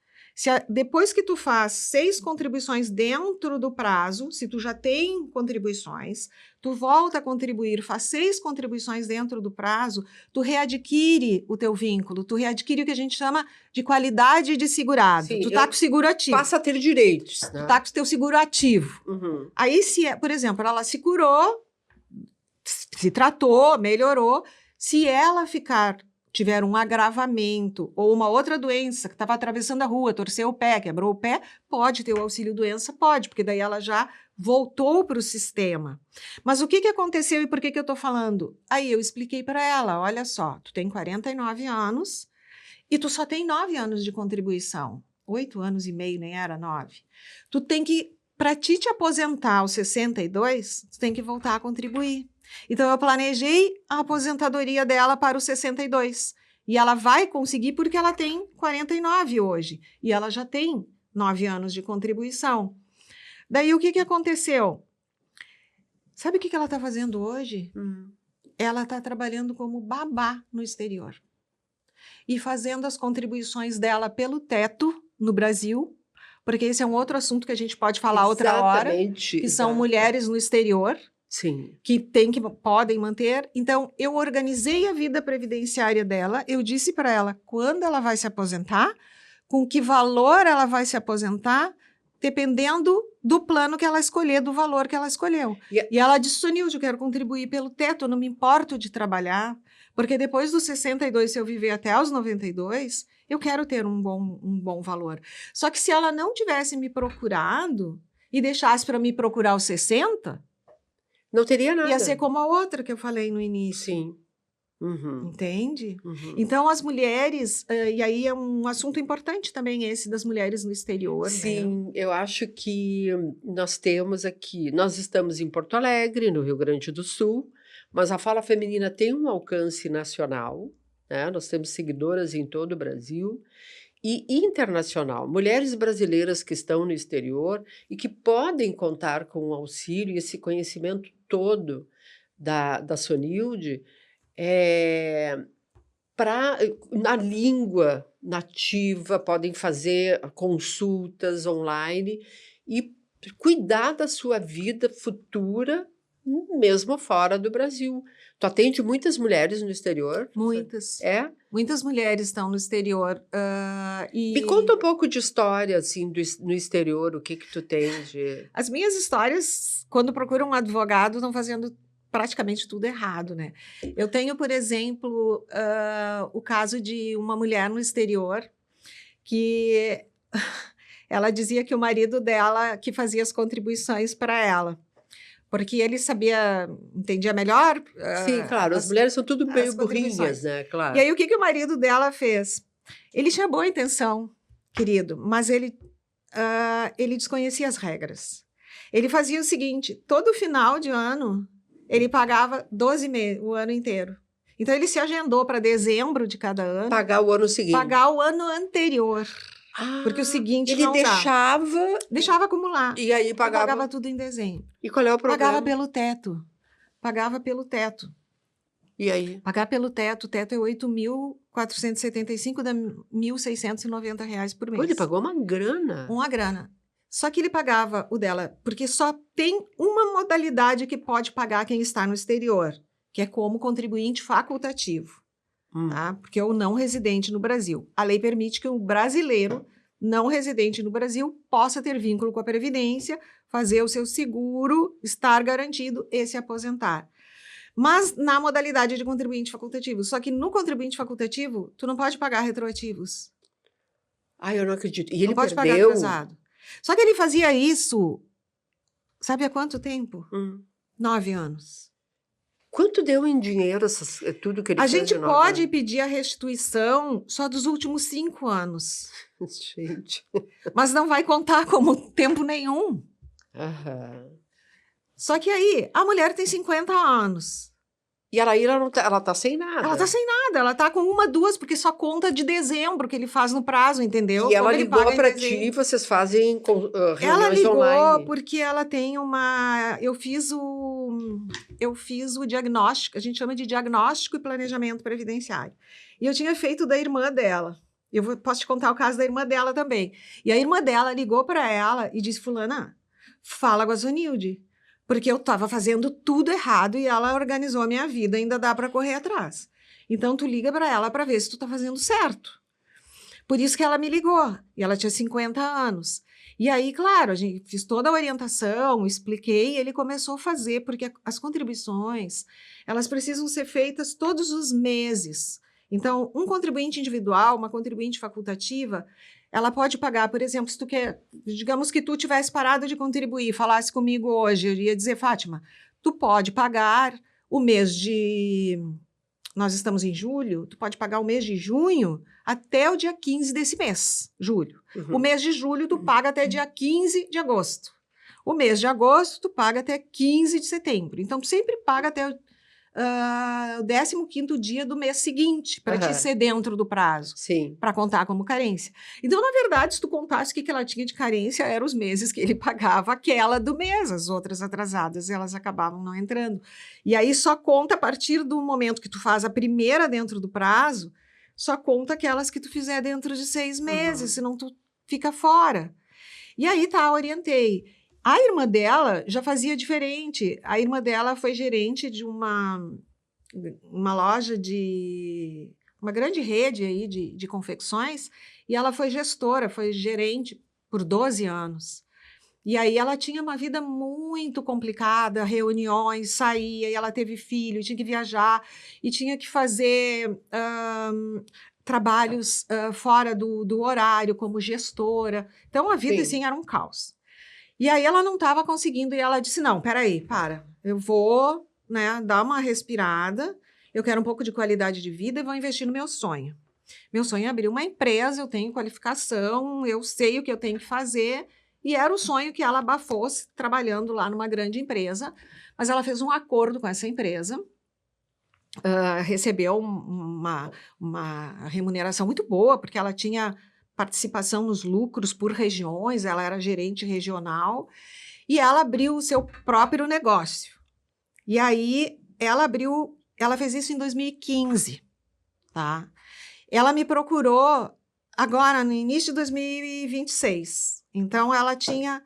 depois que tu faz 6 contribuições dentro do prazo, se tu já tem contribuições, tu volta a contribuir, faz 6 contribuições dentro do prazo, tu readquire o teu vínculo, tu readquire o que a gente chama de qualidade de segurado. Sim, tu tá com seguro ativo. Passa a ter direitos. Né? Tu tá com o teu seguro ativo. Aí, por exemplo, ela se curou, se tratou, melhorou, se ela tiver um agravamento ou uma outra doença que estava atravessando a rua, torceu o pé, quebrou o pé, pode ter o auxílio-doença? Pode, porque daí ela já voltou para o sistema. Mas o que aconteceu e por que eu estou falando? Aí eu expliquei para ela, olha só, tu tem 49 anos e tu só tem 9 anos de contribuição. 8 anos e meio, nem era 9. Tu tem que, para te aposentar aos 62, tu tem que voltar a contribuir. Então, eu planejei a aposentadoria dela para os 62. E ela vai conseguir porque ela tem 49 hoje. E ela já tem 9 anos de contribuição. Daí, o que aconteceu? Sabe o que ela está fazendo hoje? Ela está trabalhando como babá no exterior. E fazendo as contribuições dela pelo teto no Brasil. Porque esse é um outro assunto que a gente pode falar outra hora. Que são mulheres no exterior. Sim. Que podem manter. Então, eu organizei a vida previdenciária dela, eu disse para ela quando ela vai se aposentar, com que valor ela vai se aposentar, dependendo do plano que ela escolher, do valor que ela escolheu. E ela disse, Sonilde, eu quero contribuir pelo teto, eu não me importo de trabalhar, porque depois dos 62, se eu viver até aos 92, eu quero ter um bom valor. Só que se ela não tivesse me procurado e deixasse para me procurar aos 60... não teria nada. Ia ser como a outra que eu falei no início. Sim. Entende? Então, as mulheres... e aí é um assunto importante também esse das mulheres no exterior. Sim, né? Eu acho que nós temos aqui... Nós estamos em Porto Alegre, no Rio Grande do Sul, mas a fala feminina tem um alcance nacional. Né? Nós temos seguidoras em todo o Brasil. E internacional, mulheres brasileiras que estão no exterior e que podem contar com o auxílio e esse conhecimento todo da Sonilde na língua nativa, podem fazer consultas online e cuidar da sua vida futura, mesmo fora do Brasil. Tu atende muitas mulheres no exterior? Muitas. Muitas mulheres estão no exterior. Me conta um pouco de história, assim, no exterior, o que tu tens de... As minhas histórias, quando procuram um advogado, estão fazendo praticamente tudo errado, né? Eu tenho, por exemplo, o caso de uma mulher no exterior que ela dizia que o marido dela que fazia as contribuições para ela. Porque ele entendia melhor. Sim, claro, as mulheres são tudo meio burrinhas, né? Claro. E aí, o que o marido dela fez? Ele tinha boa intenção, querido, mas ele desconhecia as regras. Ele fazia o seguinte, todo final de ano, ele pagava 12 meses, o ano inteiro. Então, ele se agendou para dezembro de cada ano. Pagar o ano seguinte. Pagar o ano anterior. Porque o Ah, seguinte ele não dá. deixava Deixava acumular. e aí Eu pagava pagava. tudo em dezembro. E qual é o Pagava problema? pelo teto. Pagava pelo teto. E aí? Pagar pelo teto, o teto é 8.475, dá R$ 1.690 por Pô, ele mês. pagou uma grana. Uma grana. Só que ele pagava o dela, porque só tem uma modalidade que pode pagar quem está no exterior, que é como contribuinte facultativo, tá? Porque é o não residente no Brasil. A lei permite que o brasileiro não residente no Brasil possa ter vínculo com a Previdência, fazer o seu seguro, estar garantido e se aposentar. Mas na modalidade de contribuinte facultativo. Só que no contribuinte facultativo, tu não pode pagar retroativos. Ai, eu não acredito. E Não ele pode pagar perdeu? atrasado. Só que ele fazia isso, sabe há quanto tempo? 9 anos. Quanto deu em dinheiro tudo que ele A fez gente de 9 pode anos? pedir a restituição só dos últimos 5 anos. Gente. Mas não vai contar como tempo nenhum. Aham. Só que aí, a mulher tem 50 anos. E ela tá sem nada. Ela tá sem nada, ela tá com 1, 2, porque só conta de dezembro que ele faz no prazo, entendeu? E ela Como ele ligou paga em pra dezembro. ti, vocês fazem Ela reuniões ligou online. porque ela tem uma. Eu fiz o diagnóstico, a gente chama de diagnóstico e planejamento previdenciário. E eu tinha feito da irmã dela. Posso te contar o caso da irmã dela também. E a irmã dela ligou para ela e disse: Fulana, fala com a Zonilde, porque eu estava fazendo tudo errado e ela organizou a minha vida, ainda dá para correr atrás. Então tu liga para ela para ver se tu tá fazendo certo. Por isso que ela me ligou. E ela tinha 50 anos. E aí, claro, a gente fiz toda a orientação, expliquei, e ele começou a fazer, porque as contribuições, elas precisam ser feitas todos os meses. Então, um contribuinte individual, uma contribuinte facultativa, ela pode pagar, por exemplo, se tu quer, digamos que tu tivesse parado de contribuir, falasse comigo hoje, eu iria dizer, Fátima, tu pode pagar o mês de... Nós estamos em julho, tu pode pagar o mês de junho até o dia 15 desse mês, julho. Uhum. O mês de julho, tu paga até dia 15 de agosto. O mês de agosto, tu paga até 15 de setembro. Então, tu sempre paga até o 15º dia do mês seguinte, para te ser dentro do prazo. Sim. Para contar como carência. Então, na verdade, se tu contasse o que ela tinha de carência, eram os meses que ele pagava aquela do mês. As outras atrasadas, elas acabavam não entrando. E aí, só conta a partir do momento que tu faz a primeira dentro do prazo, só conta aquelas que tu fizer dentro de 6 meses, senão tu fica fora. E aí, tá, orientei. A irmã dela já fazia diferente. A irmã dela foi gerente de uma loja de... uma grande rede aí de confecções, e ela foi gestora, foi gerente por 12 anos. E aí ela tinha uma vida muito complicada, reuniões, saía, e ela teve filho, tinha que viajar, e tinha que fazer trabalhos fora do horário, como gestora. Então, a vida, assim, era um caos. E aí ela não estava conseguindo, e ela disse, não, peraí, eu vou, né, dar uma respirada, eu quero um pouco de qualidade de vida e vou investir no meu sonho. Meu sonho é abrir uma empresa, eu tenho qualificação, eu sei o que eu tenho que fazer, e era o sonho que ela abafou trabalhando lá numa grande empresa, mas ela fez um acordo com essa empresa, recebeu uma remuneração muito boa, porque ela tinha participação nos lucros por regiões, ela era gerente regional, e ela abriu o seu próprio negócio. E aí, ela fez isso em 2015, tá? Ela me procurou agora, no início de 2026. Então, ela tinha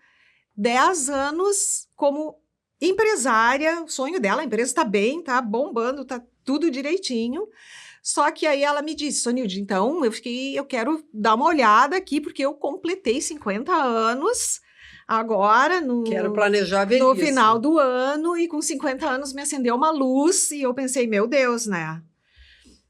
10 anos como empresária, o sonho dela, a empresa está bem, tá bombando, tá tudo direitinho. Só que aí ela me disse, Sonilde, então eu quero dar uma olhada aqui, porque eu completei 50 anos agora, Quero planejar a velhice. no final do ano, e com 50 anos me acendeu uma luz, e eu pensei, meu Deus, né?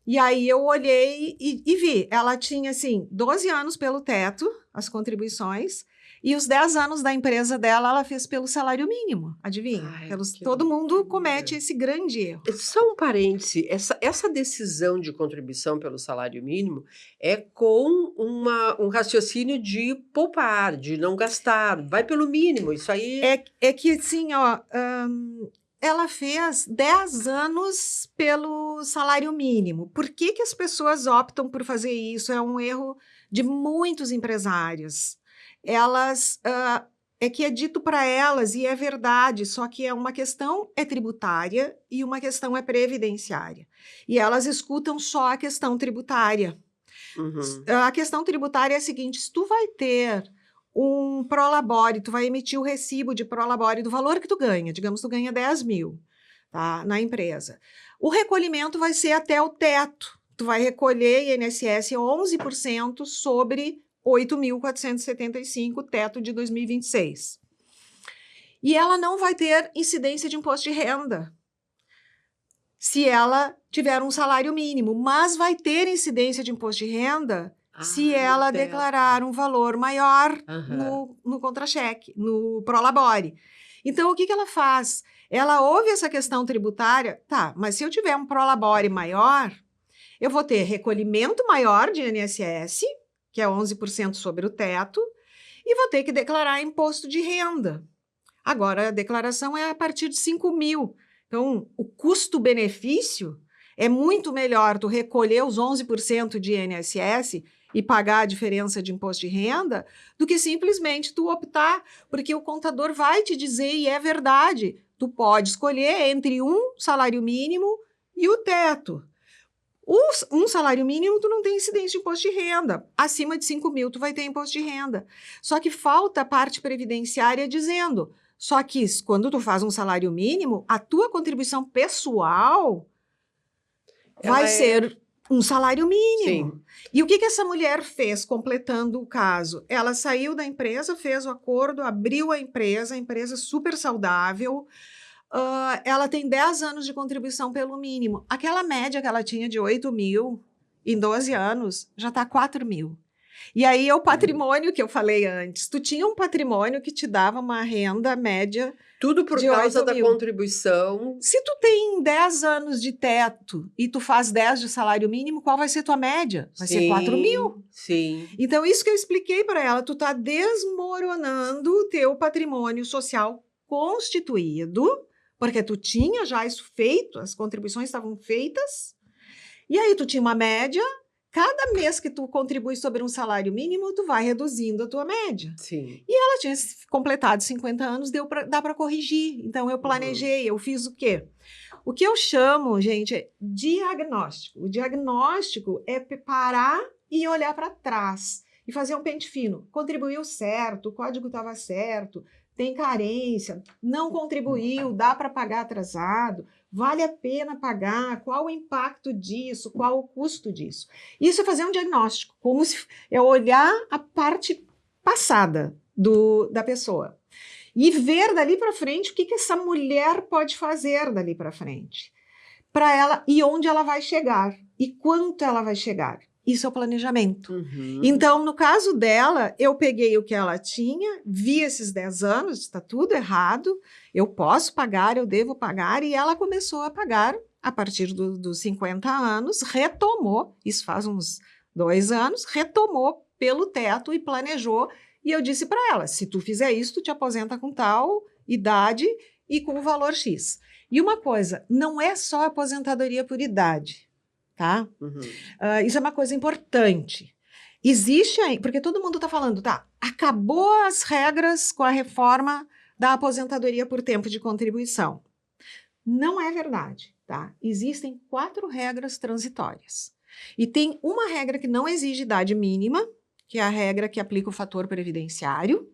E aí eu olhei e vi, ela tinha, assim, 12 anos pelo teto, as contribuições, e os 10 anos da empresa dela, ela fez pelo salário mínimo, adivinha? Todo mundo comete esse grande erro. Só um parêntese, essa decisão de contribuição pelo salário mínimo é com um raciocínio de poupar, de não gastar, vai pelo mínimo, isso aí... É que, assim, ó, ela fez 10 anos pelo salário mínimo. Por que as pessoas optam por fazer isso? É um erro de muitos empresários. Elas, é que é dito para elas, e é verdade, só que uma questão é tributária e uma questão é previdenciária. E elas escutam só a questão tributária. Uhum. A questão tributária é a seguinte: se tu vai ter um prolabore, tu vai emitir o recibo de prolabore do valor que tu ganha, digamos, tu ganha 10 mil, tá, na empresa. O recolhimento vai ser até o teto. Tu vai recolher INSS 11% sobre 8.475, teto de 2026. E ela não vai ter incidência de imposto de renda se ela tiver um salário mínimo, mas vai ter incidência de imposto de renda se ela declarar um valor maior no contra-cheque, no prolabore. Então, o que ela faz? Ela ouve essa questão tributária, tá, mas se eu tiver um prolabore maior, eu vou ter recolhimento maior de INSS, que é 11% sobre o teto, e vou ter que declarar imposto de renda. Agora, a declaração é a partir de 5 mil. Então, o custo-benefício é muito melhor tu recolher os 11% de INSS e pagar a diferença de imposto de renda do que simplesmente tu optar, porque o contador vai te dizer, e é verdade, tu pode escolher entre um salário mínimo e o teto. Um salário mínimo, tu não tem incidência de imposto de renda. Acima de 5 mil, tu vai ter imposto de renda. Só que falta a parte previdenciária dizendo, só que quando tu faz um salário mínimo, a tua contribuição pessoal vai ser um salário mínimo. Sim. E o que essa mulher fez, completando o caso? Ela saiu da empresa, fez o acordo, abriu a empresa super saudável. Ela tem 10 anos de contribuição pelo mínimo. Aquela média que ela tinha de 8 mil em 12 anos, já está 4 mil. E aí é o patrimônio que eu falei antes. Tu tinha um patrimônio que te dava uma renda média. Tudo por causa da contribuição. Se tu tem 10 anos de teto e tu faz 10 de salário mínimo, qual vai ser tua média? Vai ser 4 mil. Sim. Então, isso que eu expliquei para ela, tu tá desmoronando o teu patrimônio social constituído, porque tu tinha já isso feito, as contribuições estavam feitas, e aí tu tinha uma média. Cada mês que tu contribui sobre um salário mínimo, tu vai reduzindo a tua média. Sim. E ela tinha completado 50 anos, dá para corrigir. Então, eu planejei, eu fiz o quê? O que eu chamo, gente, é diagnóstico. O diagnóstico é parar e olhar para trás e fazer um pente fino. Contribuiu certo, o código estava certo, tem carência, não contribuiu, dá para pagar atrasado, vale a pena pagar, qual o impacto disso, qual o custo disso. Isso é fazer um diagnóstico, como se é olhar a parte passada da pessoa e ver dali para frente o que essa mulher pode fazer dali para frente, para ela, e onde ela vai chegar, e quanto ela vai chegar. Isso é o planejamento. Então, no caso dela, eu peguei o que ela tinha, vi esses 10 anos, está tudo errado, eu posso pagar, eu devo pagar, e ela começou a pagar a partir dos 50 anos, retomou, isso faz uns 2 anos, retomou pelo teto e planejou, e eu disse para ela, se tu fizer isso, tu te aposenta com tal idade e com o valor X. E uma coisa, não é só aposentadoria por idade, tá? Isso é uma coisa importante. Existe aí, porque todo mundo está falando, tá, acabou as regras com a reforma da aposentadoria por tempo de contribuição. Não é verdade, tá? Existem 4 regras transitórias. E tem uma regra que não exige idade mínima, que é a regra que aplica o fator previdenciário,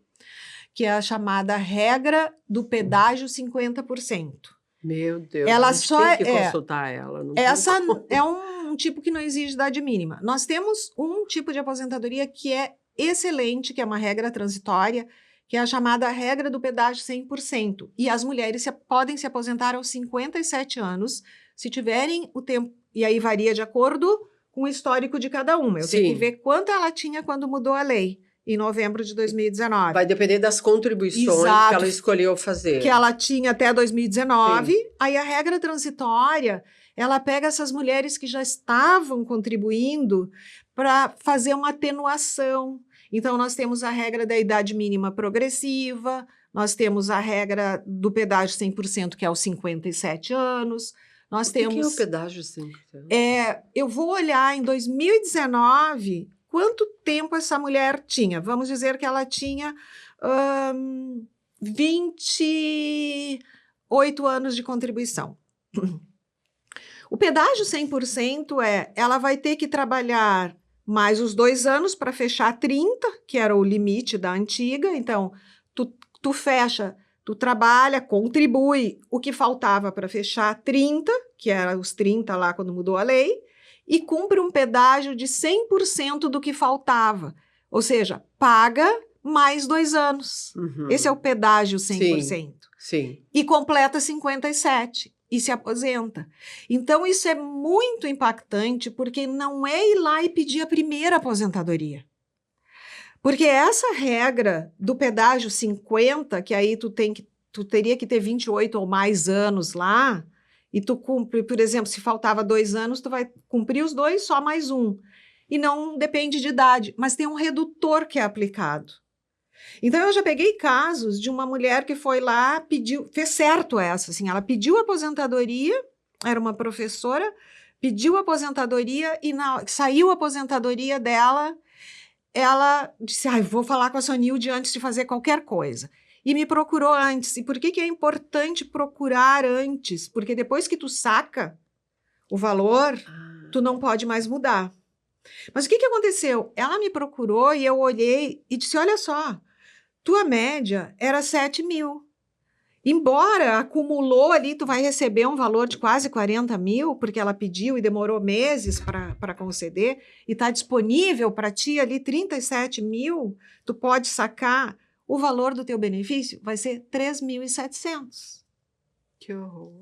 que é a chamada regra do pedágio 50%. Meu Deus, ela a gente só tem que consultar ela. Não essa é um tipo que não exige idade mínima. Nós temos um tipo de aposentadoria que é excelente, que é uma regra transitória, que é a chamada regra do pedágio 100%. E as mulheres podem se aposentar aos 57 anos, se tiverem o tempo, e aí varia de acordo com o histórico de cada uma. Eu tenho que ver quanto ela tinha quando mudou a lei, em novembro de 2019. Vai depender das contribuições que ela escolheu fazer. Que ela tinha até 2019. Sim. Aí a regra transitória, ela pega essas mulheres que já estavam contribuindo para fazer uma atenuação. Então, nós temos a regra da idade mínima progressiva, nós temos a regra do pedágio 100%, que é aos 57 anos. Nós temos... O que é o pedágio 100%? Eu vou olhar em 2019... quanto tempo essa mulher tinha. Vamos dizer que ela tinha 28 anos de contribuição. O pedágio 100% ela vai ter que trabalhar mais os 2 anos para fechar 30, que era o limite da antiga. Então, tu fecha, tu trabalha, contribui o que faltava para fechar 30, que era os 30 lá quando mudou a lei, e cumpre um pedágio de 100% do que faltava. Ou seja, paga mais 2 anos. Esse é o pedágio 100%. Sim. E completa 57 e se aposenta. Então, isso é muito impactante, porque não é ir lá e pedir a primeira aposentadoria. Porque essa regra do pedágio 50, que aí tu teria que ter 28 ou mais anos lá, e tu cumpre, por exemplo, se faltava 2 anos, tu vai cumprir os 2, só mais 1. E não depende de idade, mas tem um redutor que é aplicado. Então, eu já peguei casos de uma mulher que foi lá, fez certo essa, assim, ela pediu aposentadoria, era uma professora, pediu aposentadoria e saiu a aposentadoria dela, ela disse, vou falar com a Sonilde antes de fazer qualquer coisa. E me procurou antes. E por que é importante procurar antes? Porque depois que tu saca o valor, tu não pode mais mudar. Mas o que aconteceu? Ela me procurou e eu olhei e disse, olha só, tua média era 7 mil. Embora acumulou ali, tu vai receber um valor de quase 40 mil, porque ela pediu e demorou meses para conceder, e está disponível para ti ali 37 mil, tu pode sacar, o valor do teu benefício vai ser 3.700. Que horror.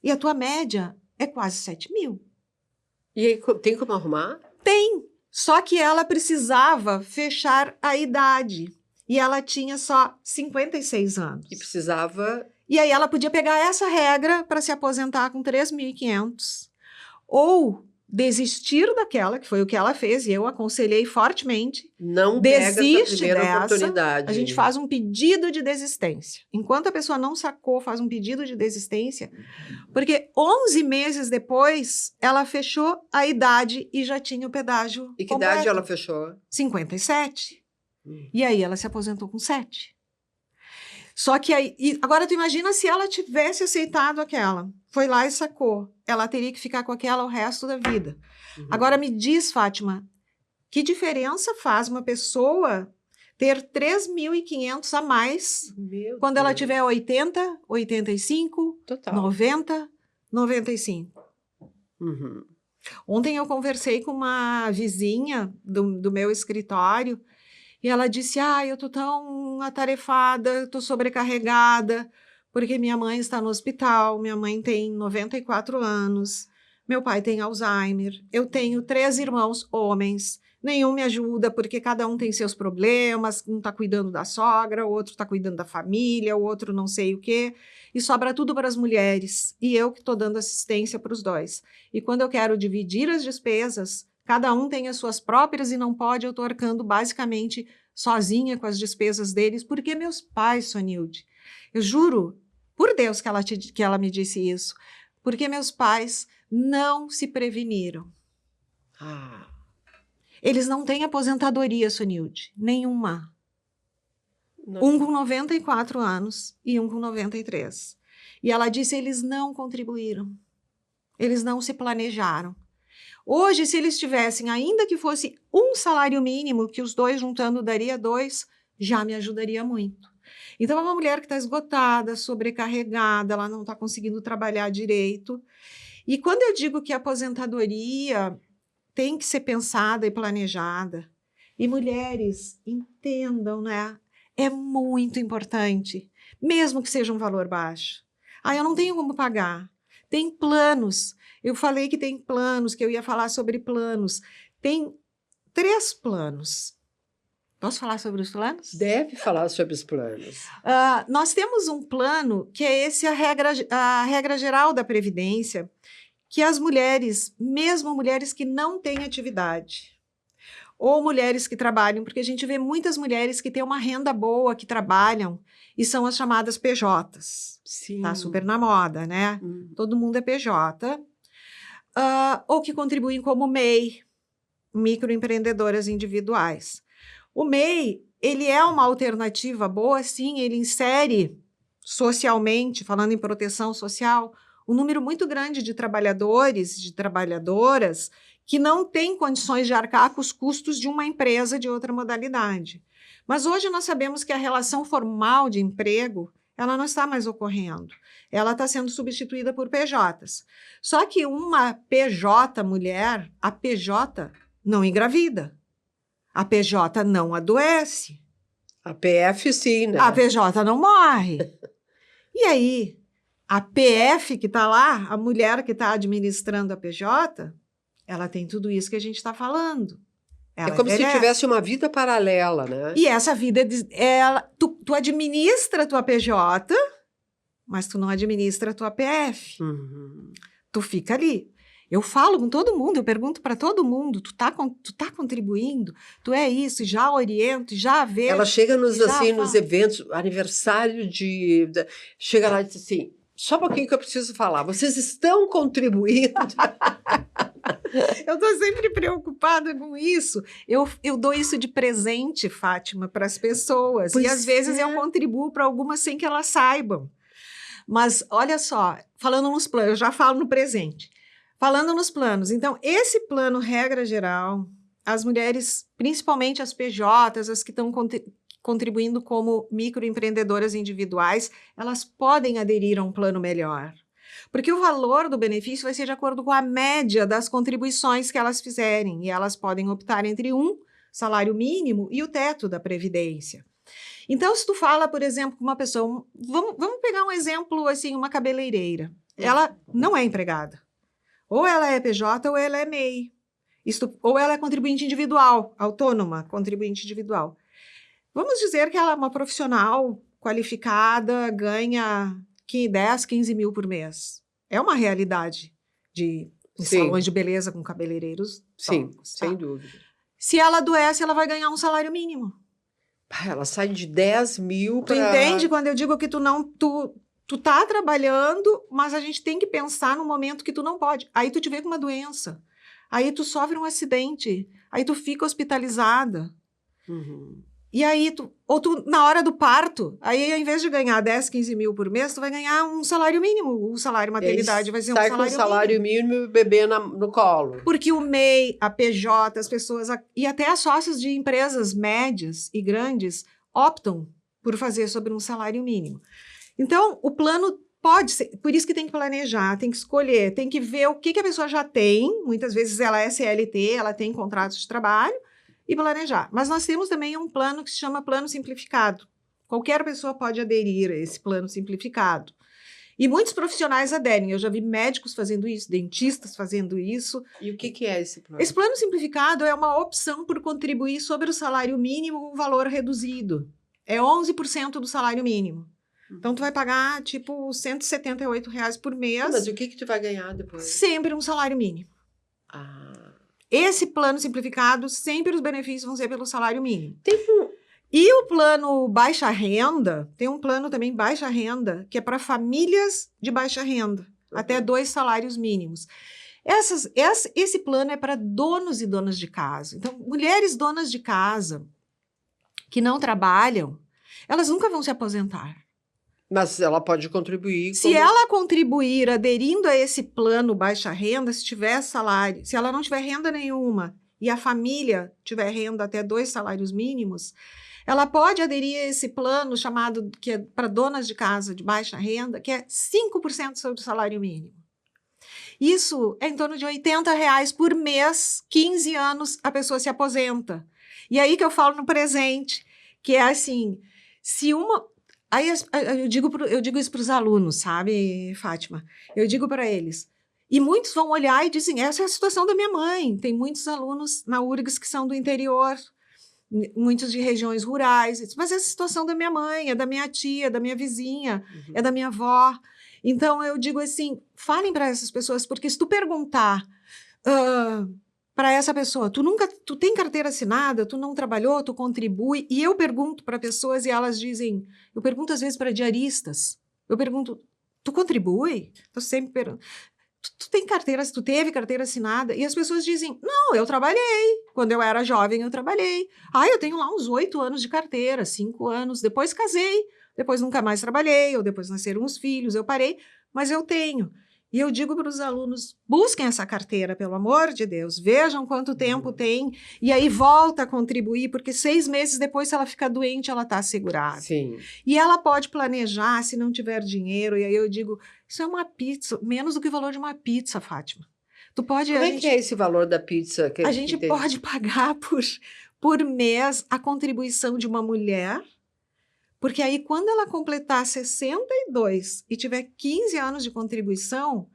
E a tua média é quase 7 mil. E aí, tem como arrumar? Tem, só que ela precisava fechar a idade. E ela tinha só 56 anos. E precisava... E aí ela podia pegar essa regra para se aposentar com 3.500. Ou desistir daquela, que foi o que ela fez, e eu aconselhei fortemente. Não pega essa desiste primeira dessa, oportunidade. A gente faz um pedido de desistência. Enquanto a pessoa não sacou, faz um pedido de desistência, porque 11 meses depois, ela fechou a idade e já tinha o pedágio E que completo. idade ela fechou? 57. E aí ela se aposentou com 7. Só que aí... Agora tu imagina se ela tivesse aceitado aquela. Foi lá e sacou. Ela teria que ficar com aquela o resto da vida. Agora me diz, Fátima, que diferença faz uma pessoa ter 3.500 a mais quando ela tiver 80, 85, Total. 90, 95? Ontem eu conversei com uma vizinha do meu escritório. E ela disse, eu tô tão atarefada, tô sobrecarregada, porque minha mãe está no hospital, minha mãe tem 94 anos, meu pai tem Alzheimer, eu tenho 3 irmãos homens, nenhum me ajuda porque cada um tem seus problemas, um tá cuidando da sogra, o outro tá cuidando da família, o outro não sei o quê, e sobra tudo para as mulheres, e eu que tô dando assistência para os 2. E quando eu quero dividir as despesas, cada um tem as suas próprias e não pode, eu estou arcando basicamente sozinha com as despesas deles, porque meus pais, Sonilde, eu juro, por Deus que ela me disse isso, porque meus pais não se preveniram. Eles não têm aposentadoria, Sonilde, nenhuma. Não. Um com 94 anos e um com 93. E ela disse, eles não contribuíram, eles não se planejaram. Hoje, se eles tivessem, ainda que fosse um salário mínimo, que os 2 juntando daria 2, já me ajudaria muito. Então, é uma mulher que está esgotada, sobrecarregada, ela não está conseguindo trabalhar direito. E quando eu digo que a aposentadoria tem que ser pensada e planejada, e mulheres entendam, né? É muito importante, mesmo que seja um valor baixo. Eu não tenho como pagar. Tem planos. Eu falei que tem planos, que eu ia falar sobre planos. Tem 3 planos. Posso falar sobre os planos? Deve falar sobre os planos. Nós temos um plano que é a regra geral da Previdência, que as mulheres, mesmo mulheres que não têm atividade, ou mulheres que trabalham, porque a gente vê muitas mulheres que têm uma renda boa, que trabalham, e são as chamadas PJs. Sim. Tá super na moda, né? Todo mundo é PJ. Ou que contribuem como MEI. microempreendedoras individuais. O MEI, ele é uma alternativa boa, sim, ele insere socialmente, falando em proteção social, um número muito grande de trabalhadores, de trabalhadoras, que não têm condições de arcar com os custos de uma empresa de outra modalidade. Mas hoje nós sabemos que a relação formal de emprego, ela não está mais ocorrendo. Ela está sendo substituída por PJs. Só que uma PJ mulher, a PJ não engravida. A PJ não adoece. A PF sim, né? A PJ não morre. E aí, a PF que está lá, a mulher que está administrando a PJ, ela tem tudo isso que a gente está falando. É como se tivesse uma vida paralela, né? E essa vida, tu administra a tua PJ, mas tu não administra a tua PF. Tu fica ali. Eu falo com todo mundo, eu pergunto para todo mundo, tu tá contribuindo, tu é isso, já oriento, já vejo. Ela chega nos eventos, aniversário chega lá e diz assim, só um pouquinho que eu preciso falar, vocês estão contribuindo? Eu estou sempre preocupada com isso. Eu dou isso de presente, Fátima, para as pessoas. Pois e às vezes eu contribuo para algumas sem que elas saibam. Mas olha só, falando nos planos, eu já falo no presente. Falando nos planos, então, esse plano, regra geral, as mulheres, principalmente as PJs, as que estão contribuindo como microempreendedoras individuais, elas podem aderir a um plano melhor. Porque o valor do benefício vai ser de acordo com a média das contribuições que elas fizerem, e elas podem optar entre um salário mínimo e o teto da Previdência. Então, se tu fala, por exemplo, com uma pessoa, vamos pegar um exemplo, assim, uma cabeleireira. Ela não é empregada. Ou ela é PJ ou ela é MEI. Ou ela é contribuinte individual, autônoma, contribuinte individual. Vamos dizer que ela é uma profissional qualificada, ganha 10, 15 mil por mês. É uma realidade de salões de beleza com cabeleireiros. Sim, sem dúvida. Se ela adoece, ela vai ganhar um salário mínimo. Ela sai de 10 mil para... Tu entende quando eu digo que tu tá trabalhando, mas a gente tem que pensar no momento que tu não pode. Aí tu te vê com uma doença. Aí tu sofre um acidente. Aí tu fica hospitalizada. E aí, na hora do parto, aí ao invés de ganhar 10, 15 mil por mês, tu vai ganhar um salário mínimo. O salário maternidade vai ser um salário mínimo. Sai com o salário mínimo e o bebê no colo. Porque o MEI, a PJ, as pessoas, e até as sócias de empresas médias e grandes optam por fazer sobre um salário mínimo. Então, o plano pode ser, por isso que tem que planejar, tem que escolher, tem que ver o que a pessoa já tem, muitas vezes ela é CLT, ela tem contratos de trabalho, e planejar. Mas nós temos também um plano que se chama plano simplificado. Qualquer pessoa pode aderir a esse plano simplificado. E muitos profissionais aderem, eu já vi médicos fazendo isso, dentistas fazendo isso. E o que é esse plano? Esse plano simplificado é uma opção por contribuir sobre o salário mínimo com valor reduzido. É 11% do salário mínimo. Então, tu vai pagar, tipo, R$178 por mês. Mas o que tu vai ganhar depois? Sempre um salário mínimo. Esse plano simplificado, sempre os benefícios vão ser pelo salário mínimo. E o plano baixa renda, tem um plano também baixa renda, que é para famílias de baixa renda, até 2 salários mínimos. Esse plano é para donos e donas de casa. Então, mulheres donas de casa que não trabalham, elas nunca vão se aposentar. Mas ela pode contribuir. Se ela contribuir aderindo a esse plano baixa renda, se tiver salário, se ela não tiver renda nenhuma e a família tiver renda até 2 salários mínimos, ela pode aderir a esse plano chamado, que é para donas de casa de baixa renda, que é 5% sobre o salário mínimo. Isso é em torno de R$80 por mês, 15 anos a pessoa se aposenta. E aí que eu falo no presente, que é assim, se uma... Aí eu digo isso para os alunos, sabe, Fátima? Eu digo para eles. E muitos vão olhar e dizem, essa é a situação da minha mãe. Tem muitos alunos na URGS que são do interior, muitos de regiões rurais. Mas essa é a situação da minha mãe, é da minha tia, é da minha vizinha, é da minha avó. Então, eu digo assim, falem para essas pessoas, porque se tu perguntar para essa pessoa, tu tem carteira assinada, tu não trabalhou, tu contribui, e eu pergunto para pessoas e elas dizem, eu pergunto às vezes para diaristas, eu pergunto, tu contribui? Eu sempre pergunto. tu tem carteira, tu teve carteira assinada? E as pessoas dizem, não, eu trabalhei. Quando eu era jovem, eu trabalhei. Ah, eu tenho lá uns 8 anos de carteira, 5 anos. Depois casei, depois nunca mais trabalhei, ou depois nasceram os filhos, eu parei, mas eu tenho. E eu digo para os alunos, busquem essa carteira, pelo amor de Deus, vejam quanto tempo tem, e aí volta a contribuir, porque 6 meses depois, se ela ficar doente, ela está assegurada. Sim. E ela pode planejar se não tiver dinheiro, e aí eu digo, isso é uma pizza, menos do que o valor de uma pizza, Fátima. Tu pode, Como é que é esse valor da pizza? a gente pode pagar por mês a contribuição de uma mulher, porque aí quando ela completar 62 e tiver 15 anos de contribuição,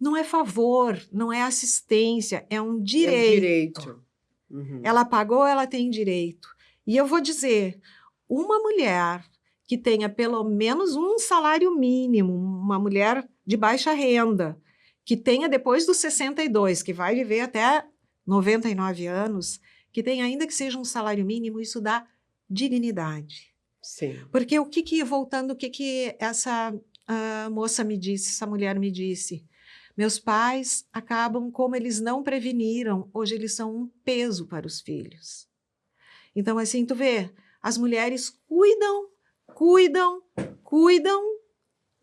não é favor, não é assistência, é um direito. É um direito. Uhum. Ela pagou, ela tem direito. E eu vou dizer, uma mulher que tenha pelo menos um salário mínimo, uma mulher de baixa renda, que tenha depois dos 62, que vai viver até 99 anos, que tenha ainda que seja um salário mínimo, isso dá dignidade. Sim. Porque voltando, o que essa moça me disse, essa mulher me disse? Meus pais acabam, como eles não preveniram, hoje eles são um peso para os filhos. Então, assim, tu vê, as mulheres cuidam,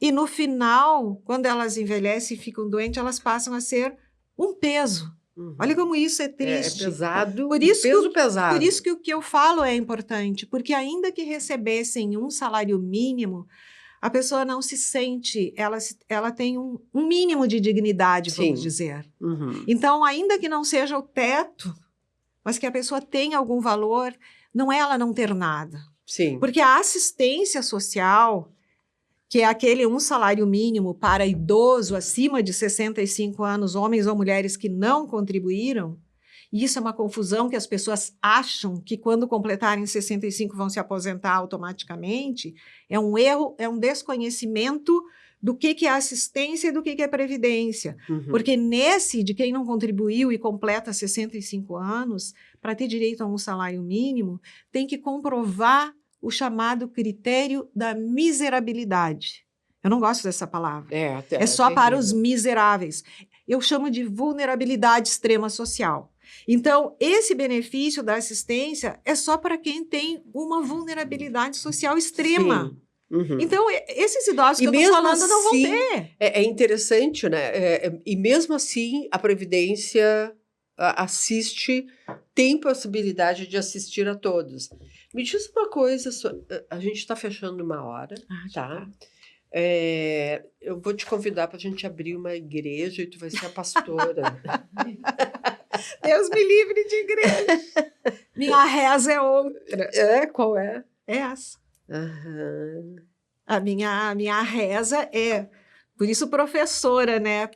e no final, quando elas envelhecem e ficam doentes, elas passam a ser um peso. Uhum. Olha como isso é triste. É pesado, por isso peso pesado. Por isso que o que eu falo é importante, porque ainda que recebessem um salário mínimo, a pessoa não se sente, ela tem um mínimo de dignidade, vamos dizer. Uhum. Então, ainda que não seja o teto, mas que a pessoa tenha algum valor, não é ela não ter nada. Sim. Porque a assistência social, que é aquele um salário mínimo para idoso acima de 65 anos, homens ou mulheres que não contribuíram, e isso é uma confusão que as pessoas acham que quando completarem 65 vão se aposentar automaticamente, é um erro, é um desconhecimento do que é assistência e do que é previdência. Uhum. Porque nesse, de quem não contribuiu e completa 65 anos, para ter direito a um salário mínimo, tem que comprovar o chamado critério da miserabilidade. Eu não gosto dessa palavra. É só para os miseráveis. Eu chamo de vulnerabilidade extrema social. Então, esse benefício da assistência é só para quem tem uma vulnerabilidade social extrema. Uhum. Então, esses idosos que eu estou falando não vão ter. É interessante, né? E mesmo assim, a Previdência tem possibilidade de assistir a todos. Me diz uma coisa, a gente está fechando 1 hora, tá? Eu vou te convidar para a gente abrir uma igreja e tu vai ser a pastora. Deus me livre de igreja. Minha reza é outra. Qual é? É essa. Uhum. A minha reza é, por isso professora, né?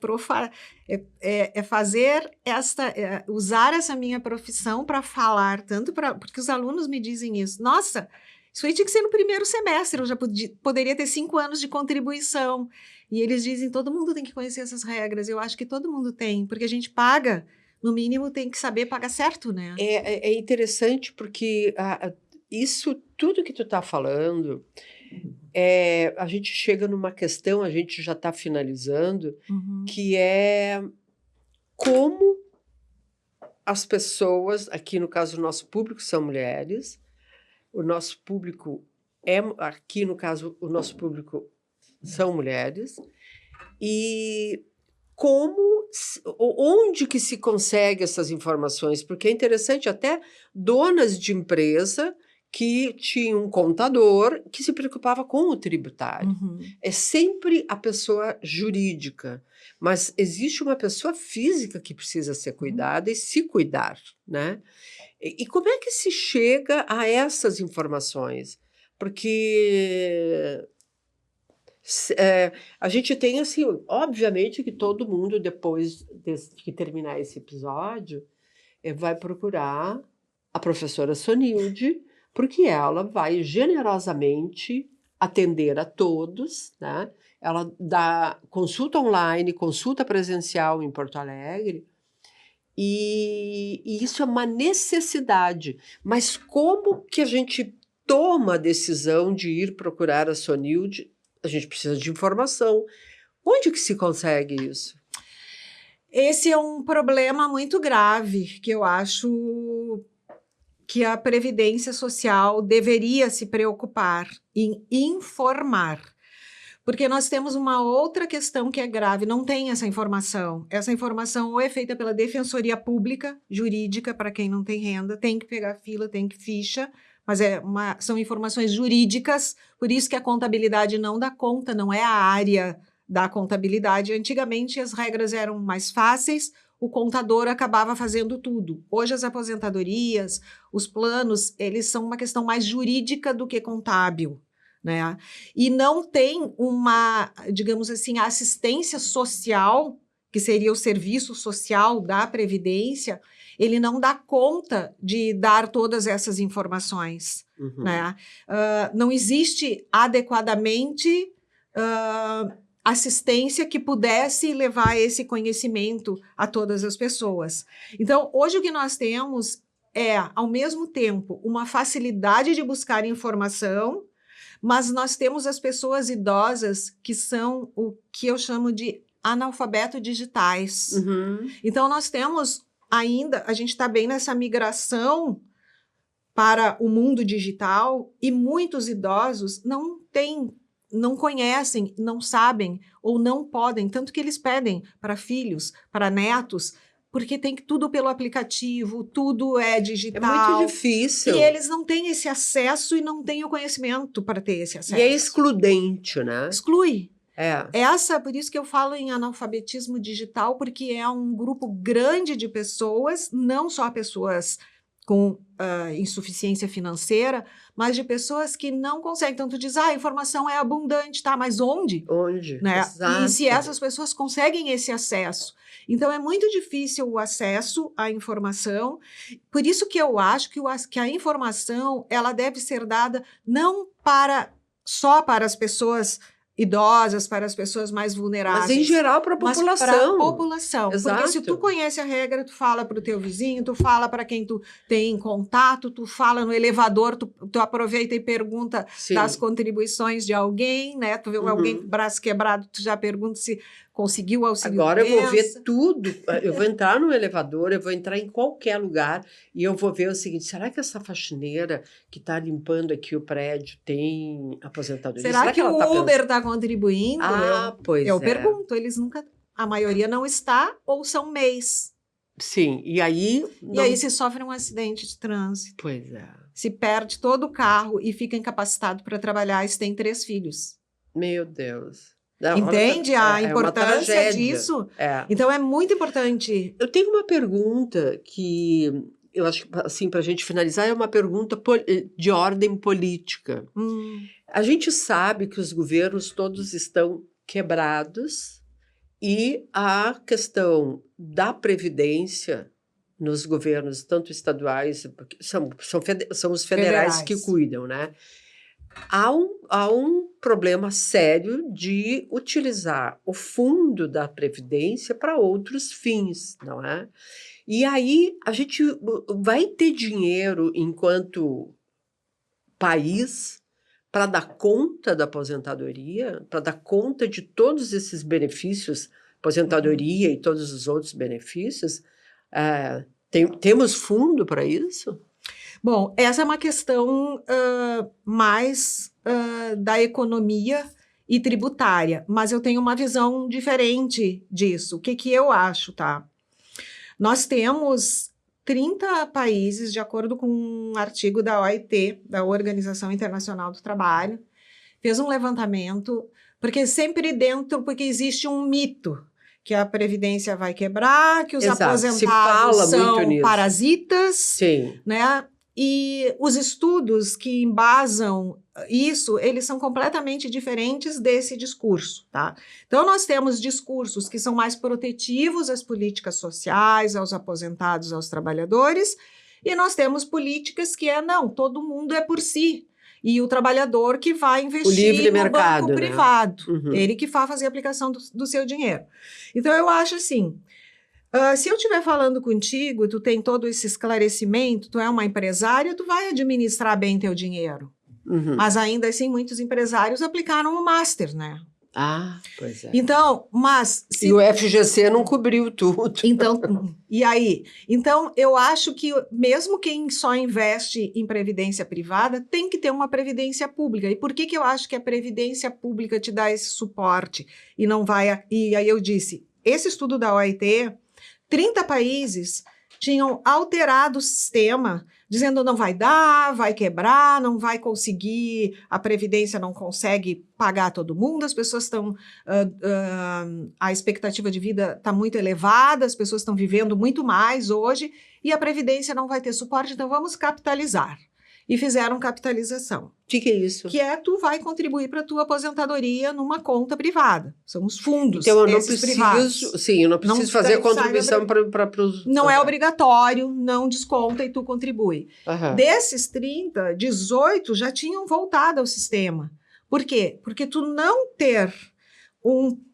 Fazer usar essa minha profissão para falar, porque os alunos me dizem isso. Nossa, isso aí tinha que ser no primeiro semestre, eu já poderia ter 5 anos de contribuição. E eles dizem, todo mundo tem que conhecer essas regras. Eu acho que todo mundo tem, porque a gente paga, no mínimo tem que saber pagar certo, né? É interessante porque isso tudo que tu está falando, a gente chega numa questão, a gente já está finalizando, que é como as pessoas, aqui no caso o nosso público são mulheres, o nosso público aqui no caso o nosso público são mulheres, e onde que se consegue essas informações? Porque é interessante, até donas de empresa que tinham um contador que se preocupava com o tributário. É sempre a pessoa jurídica, mas existe uma pessoa física que precisa ser cuidada e se cuidar, né? E como é que se chega a essas informações? Porque a gente tem, assim, obviamente que todo mundo, depois que terminar esse episódio, vai procurar a professora Sonilde, porque ela vai generosamente atender a todos, né? Ela dá consulta online, consulta presencial em Porto Alegre, e isso é uma necessidade. Mas como que a gente toma a decisão de ir procurar a Sonilde? A gente precisa de informação. Onde que se consegue isso? Esse é um problema muito grave, que eu acho que a Previdência Social deveria se preocupar em informar. Porque nós temos uma outra questão que é grave, não tem essa informação. Essa informação ou é feita pela Defensoria Pública, jurídica, para quem não tem renda, tem que pegar fila, tem que ficha, mas são informações jurídicas, por isso que a contabilidade não dá conta, não é a área da contabilidade. Antigamente as regras eram mais fáceis, o contador acabava fazendo tudo. Hoje as aposentadorias, os planos, eles são uma questão mais jurídica do que contábil, né? E não tem uma, digamos assim, assistência social, que seria o serviço social da Previdência, ele não dá conta de dar todas essas informações, né? Não existe adequadamente assistência que pudesse levar esse conhecimento a todas as pessoas. Então, hoje o que nós temos é, ao mesmo tempo, uma facilidade de buscar informação, mas nós temos as pessoas idosas que são o que eu chamo de analfabeto digitais. Então, nós temos ainda, a gente está bem nessa migração para o mundo digital e muitos idosos não conhecem, não sabem ou não podem, tanto que eles pedem para filhos, para netos, porque tem tudo pelo aplicativo, tudo é digital. É muito difícil. E eles não têm esse acesso e não têm o conhecimento para ter esse acesso. E é excludente, né? Exclui. Por isso que eu falo em analfabetismo digital, porque é um grupo grande de pessoas, não só pessoas com insuficiência financeira, mas de pessoas que não conseguem. Então, tu diz, a informação é abundante, tá? Mas onde? Onde? Né? Exato. E se essas pessoas conseguem esse acesso? Então, é muito difícil o acesso à informação. Por isso que eu acho que a informação ela deve ser dada não só para as pessoas idosas, para as pessoas mais vulneráveis. Mas em geral para a população. Mas para a população. Exato. Porque se tu conhece a regra, tu fala para o teu vizinho, tu fala para quem tu tem contato, tu fala no elevador, tu aproveita e pergunta das contribuições de alguém, né? Tu vê alguém com o braço quebrado, tu já pergunta se conseguiu o auxílio Agora eu vou ver tudo, eu vou entrar no elevador, eu vou entrar em qualquer lugar e eu vou ver o seguinte, será que essa faxineira que está limpando aqui o prédio tem aposentadoria? Será que o Uber está contribuindo? Eu pergunto, eles nunca, a maioria não está ou são MEIs. Sim, e aí... E aí se sofre um acidente de trânsito. Pois é. Se perde todo o carro e fica incapacitado para trabalhar e se tem 3 filhos. Meu Deus. Entende a importância disso? Então, é muito importante. Eu tenho uma pergunta que eu acho que, assim, para a gente finalizar, é uma pergunta de ordem política. A gente sabe que os governos todos estão quebrados e a questão da previdência nos governos, tanto estaduais, porque são os federais que cuidam, né? Há um problema sério de utilizar o fundo da Previdência para outros fins, não é? E aí a gente vai ter dinheiro enquanto país para dar conta da aposentadoria, para dar conta de todos esses benefícios, aposentadoria e todos os outros benefícios? Temos fundo para isso? Bom, essa é uma questão mais da economia e tributária, mas eu tenho uma visão diferente disso. O que eu acho, tá? Nós temos 30 países, de acordo com um artigo da OIT, da Organização Internacional do Trabalho, fez um levantamento, porque existe um mito que a Previdência vai quebrar, que os aposentados são parasitas, né? E os estudos que embasam isso, eles são completamente diferentes desse discurso, tá? Então, nós temos discursos que são mais protetivos às políticas sociais, aos aposentados, aos trabalhadores, e nós temos políticas que não, todo mundo é por si, e o trabalhador que vai investir no banco privado, ele que vai fazer a aplicação do seu dinheiro. Então, eu acho assim... se eu estiver falando contigo, tu tem todo esse esclarecimento, tu é uma empresária, tu vai administrar bem teu dinheiro. Mas ainda assim, muitos empresários aplicaram o Master, né? Ah, pois é. Então, mas... E o FGC não cobriu tudo. Então, e aí? Então, eu acho que mesmo quem só investe em previdência privada tem que ter uma previdência pública. E por que que eu acho que a previdência pública te dá esse suporte e não vai... E aí eu disse, esse estudo da OIT, 30 países tinham alterado o sistema, dizendo não vai dar, vai quebrar, não vai conseguir, a Previdência não consegue pagar todo mundo, as pessoas estão, a expectativa de vida está muito elevada, as pessoas estão vivendo muito mais hoje, e a Previdência não vai ter suporte, então vamos capitalizar. E fizeram capitalização. O que é isso? Que é, tu vai contribuir para a tua aposentadoria numa conta privada. São os fundos, então, eu não esses privados. Sim, eu não preciso fazer contribuição para os... Não é obrigatório, não desconta e tu contribui. Desses 30, 18 já tinham voltado ao sistema. Por quê? Porque tu não ter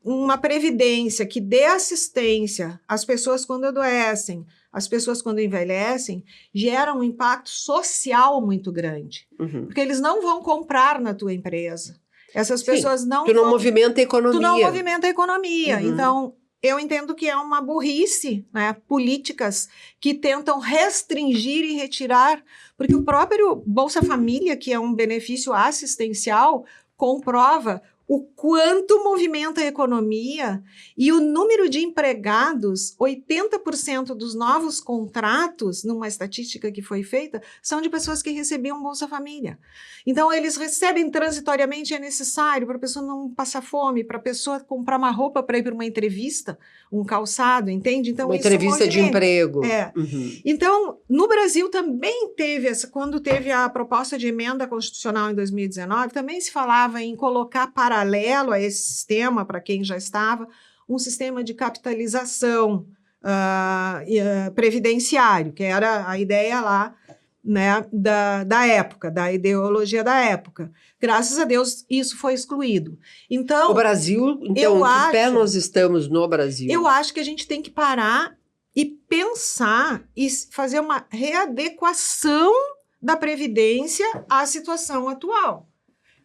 uma previdência que dê assistência às pessoas quando adoecem, as pessoas quando envelhecem, gera um impacto social muito grande. Porque eles não vão comprar na tua empresa. Essas pessoas não Tu não movimenta a economia. Tu não movimenta a economia. Então, eu entendo que é uma burrice, né? Políticas que tentam restringir e retirar, porque o próprio Bolsa Família, que é um benefício assistencial, comprova o quanto movimenta a economia e o número de empregados, 80% dos novos contratos, numa estatística que foi feita, são de pessoas que recebiam Bolsa Família. Então, eles recebem transitoriamente, é necessário para a pessoa não passar fome, para a pessoa comprar uma roupa para ir para uma entrevista, um calçado, entende? Então, uma entrevista de emprego. Então, no Brasil também teve quando teve a proposta de emenda constitucional em 2019, também se falava em colocar paralelo a esse sistema, para quem já estava, um sistema de capitalização previdenciário, que era a ideia lá, né, da época, da ideologia da época. Graças a Deus, isso foi excluído. Então, o Brasil, então, que pé nós estamos no Brasil? Eu acho que a gente tem que parar e pensar e fazer uma readequação da Previdência à situação atual.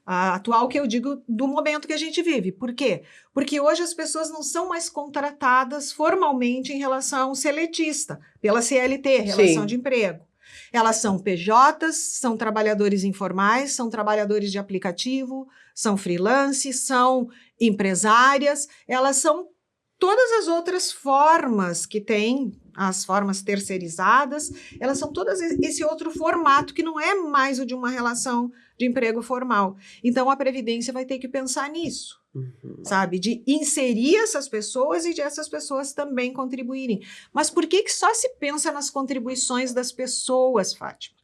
A atual que eu digo do momento que a gente vive. Por quê? Porque hoje as pessoas não são mais contratadas formalmente em relação seletista, pela CLT, Relação de Emprego. Elas são PJs, são trabalhadores informais, são trabalhadores de aplicativo, são freelance, são empresárias, elas são todas as outras formas que tem, as formas terceirizadas, elas são todas esse outro formato que não é mais o de uma relação de emprego formal. Então, a Previdência vai ter que pensar nisso, sabe? De inserir essas pessoas e de essas pessoas também contribuírem. Mas por que só se pensa nas contribuições das pessoas, Fátima?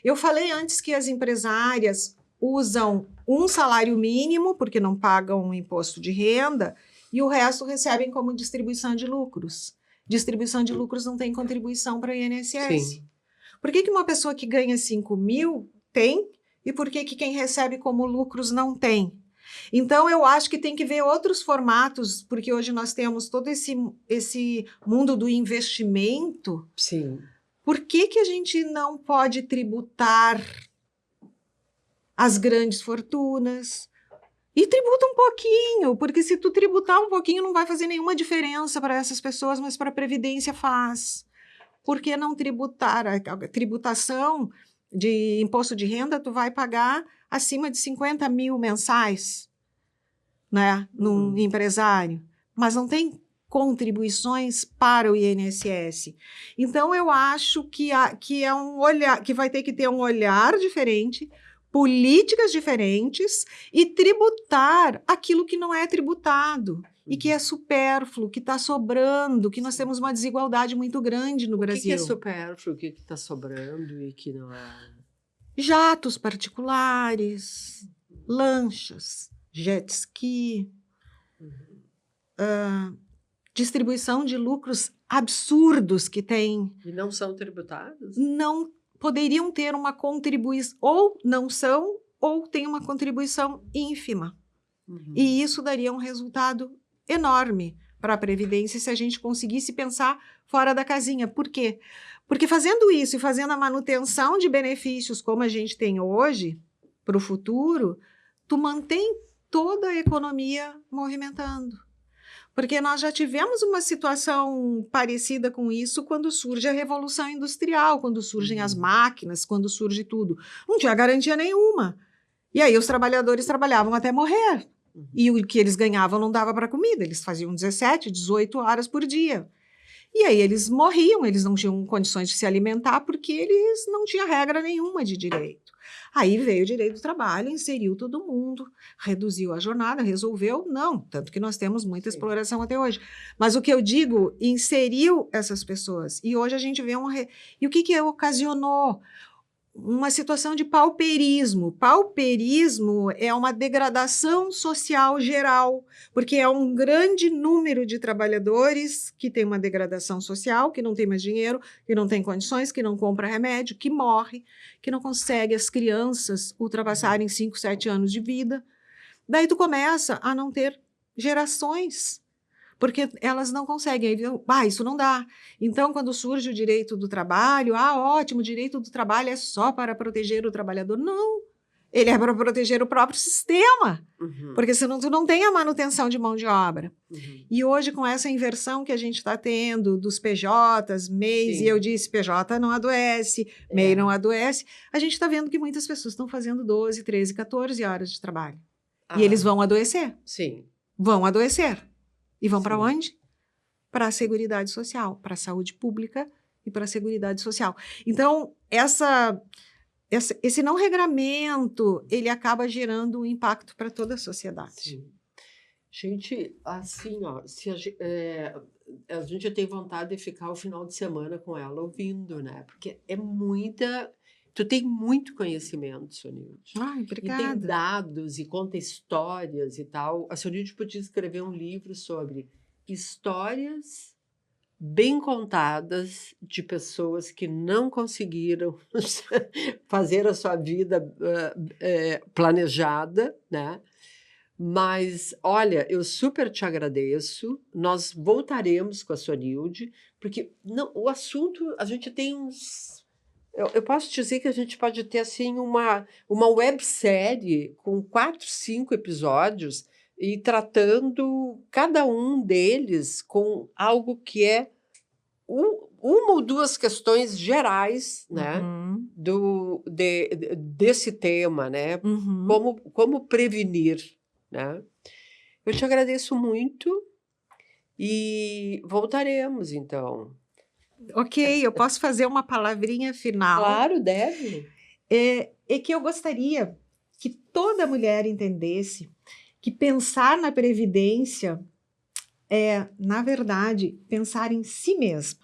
Eu falei antes que as empresárias usam um salário mínimo, porque não pagam imposto de renda, e o resto recebem como distribuição de lucros. Distribuição de lucros não tem contribuição para o INSS. Por que uma pessoa que ganha 5 mil tem, e por que quem recebe como lucros não tem? Então, eu acho que tem que ver outros formatos, porque hoje nós temos todo esse mundo do investimento. Por que a gente não pode tributar as grandes fortunas? E tributa um pouquinho, porque se tu tributar um pouquinho não vai fazer nenhuma diferença para essas pessoas, mas para a Previdência faz. Por que não tributar? A tributação de imposto de renda tu vai pagar acima de 50 mil mensais, né, num empresário, mas não tem contribuições para o INSS. Então, eu acho que é um olhar, que vai ter que ter um olhar diferente, políticas diferentes e tributar aquilo que não é tributado e que é supérfluo, que está sobrando, que nós temos uma desigualdade muito grande no Brasil. O que é supérfluo, o que está sobrando e que não é? Jatos particulares, lanchas, jet ski, distribuição de lucros absurdos que tem. E não são tributados? Não poderiam ter uma contribuição, ou não são, ou tem uma contribuição ínfima. E isso daria um resultado enorme para a Previdência se a gente conseguisse pensar fora da casinha. Por quê? Porque fazendo isso e fazendo a manutenção de benefícios como a gente tem hoje, para o futuro, tu mantém toda a economia movimentando. Porque nós já tivemos uma situação parecida com isso quando surge a Revolução Industrial, quando surgem as máquinas, quando surge tudo. Não tinha garantia nenhuma. E aí os trabalhadores trabalhavam até morrer. E o que eles ganhavam não dava para comida. Eles faziam 17, 18 horas por dia. E aí eles morriam, eles não tinham condições de se alimentar porque eles não tinham regra nenhuma de direito. Aí veio o direito do trabalho, inseriu todo mundo, reduziu a jornada, resolveu? Não, tanto que nós temos muita exploração até hoje. Mas o que eu digo, inseriu essas pessoas. E hoje a gente vê E o que ocasionou? Uma situação de pauperismo. Pauperismo é uma degradação social geral, porque é um grande número de trabalhadores que tem uma degradação social, que não tem mais dinheiro, que não tem condições, que não compra remédio, que morre, que não consegue as crianças ultrapassarem 5, 7 anos de vida. Daí tu começa a não ter gerações, porque elas não conseguem, isso não dá. Então, quando surge o direito do trabalho, ótimo, o direito do trabalho é só para proteger o trabalhador. Não, ele é para proteger o próprio sistema, porque senão tu não tem a manutenção de mão de obra. E hoje, com essa inversão que a gente está tendo dos PJs, MEIs, e eu disse, PJ não adoece, MEI não adoece, a gente está vendo que muitas pessoas estão fazendo 12, 13, 14 horas de trabalho. E eles vão adoecer. Sim. Vão adoecer. E vão para onde? Para a Seguridade Social, para a saúde pública e para a Seguridade Social. Então, esse não regramento, ele acaba gerando um impacto para toda a sociedade. Sim. Gente, assim, se a gente tem vontade de ficar o final de semana com ela ouvindo, né? Porque é muita... Tu tem muito conhecimento, Sonilde. Obrigada. E tem dados e conta histórias e tal. A Sonilde podia escrever um livro sobre histórias bem contadas de pessoas que não conseguiram fazer a sua vida planejada, né? Mas, olha, eu super te agradeço. Nós voltaremos com a Sonilde, porque o assunto, a gente tem uns... Eu posso dizer que a gente pode ter assim, uma websérie com 4, 5 episódios e tratando cada um deles com algo que é uma ou duas questões gerais, né, desse tema, né? Como prevenir, né? Eu te agradeço muito e voltaremos, então. Ok, eu posso fazer uma palavrinha final? Claro, deve. É que eu gostaria que toda mulher entendesse que pensar na previdência é, na verdade, pensar em si mesma.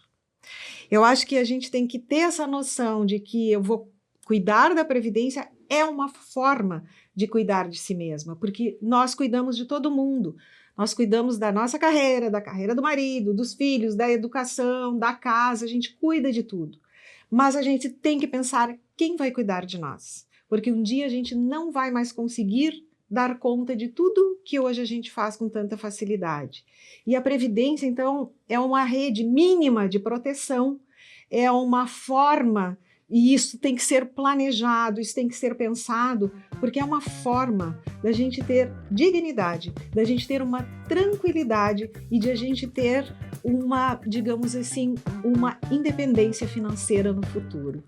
Eu acho que a gente tem que ter essa noção de que eu vou cuidar da previdência é uma forma de cuidar de si mesma, porque nós cuidamos de todo mundo. Nós cuidamos da nossa carreira, da carreira do marido, dos filhos, da educação, da casa, a gente cuida de tudo. Mas a gente tem que pensar quem vai cuidar de nós, porque um dia a gente não vai mais conseguir dar conta de tudo que hoje a gente faz com tanta facilidade. E a Previdência, então, é uma rede mínima de proteção, é uma forma... E isso tem que ser planejado, isso tem que ser pensado, porque é uma forma da gente ter dignidade, da gente ter uma tranquilidade e de a gente ter uma, digamos assim, uma independência financeira no futuro.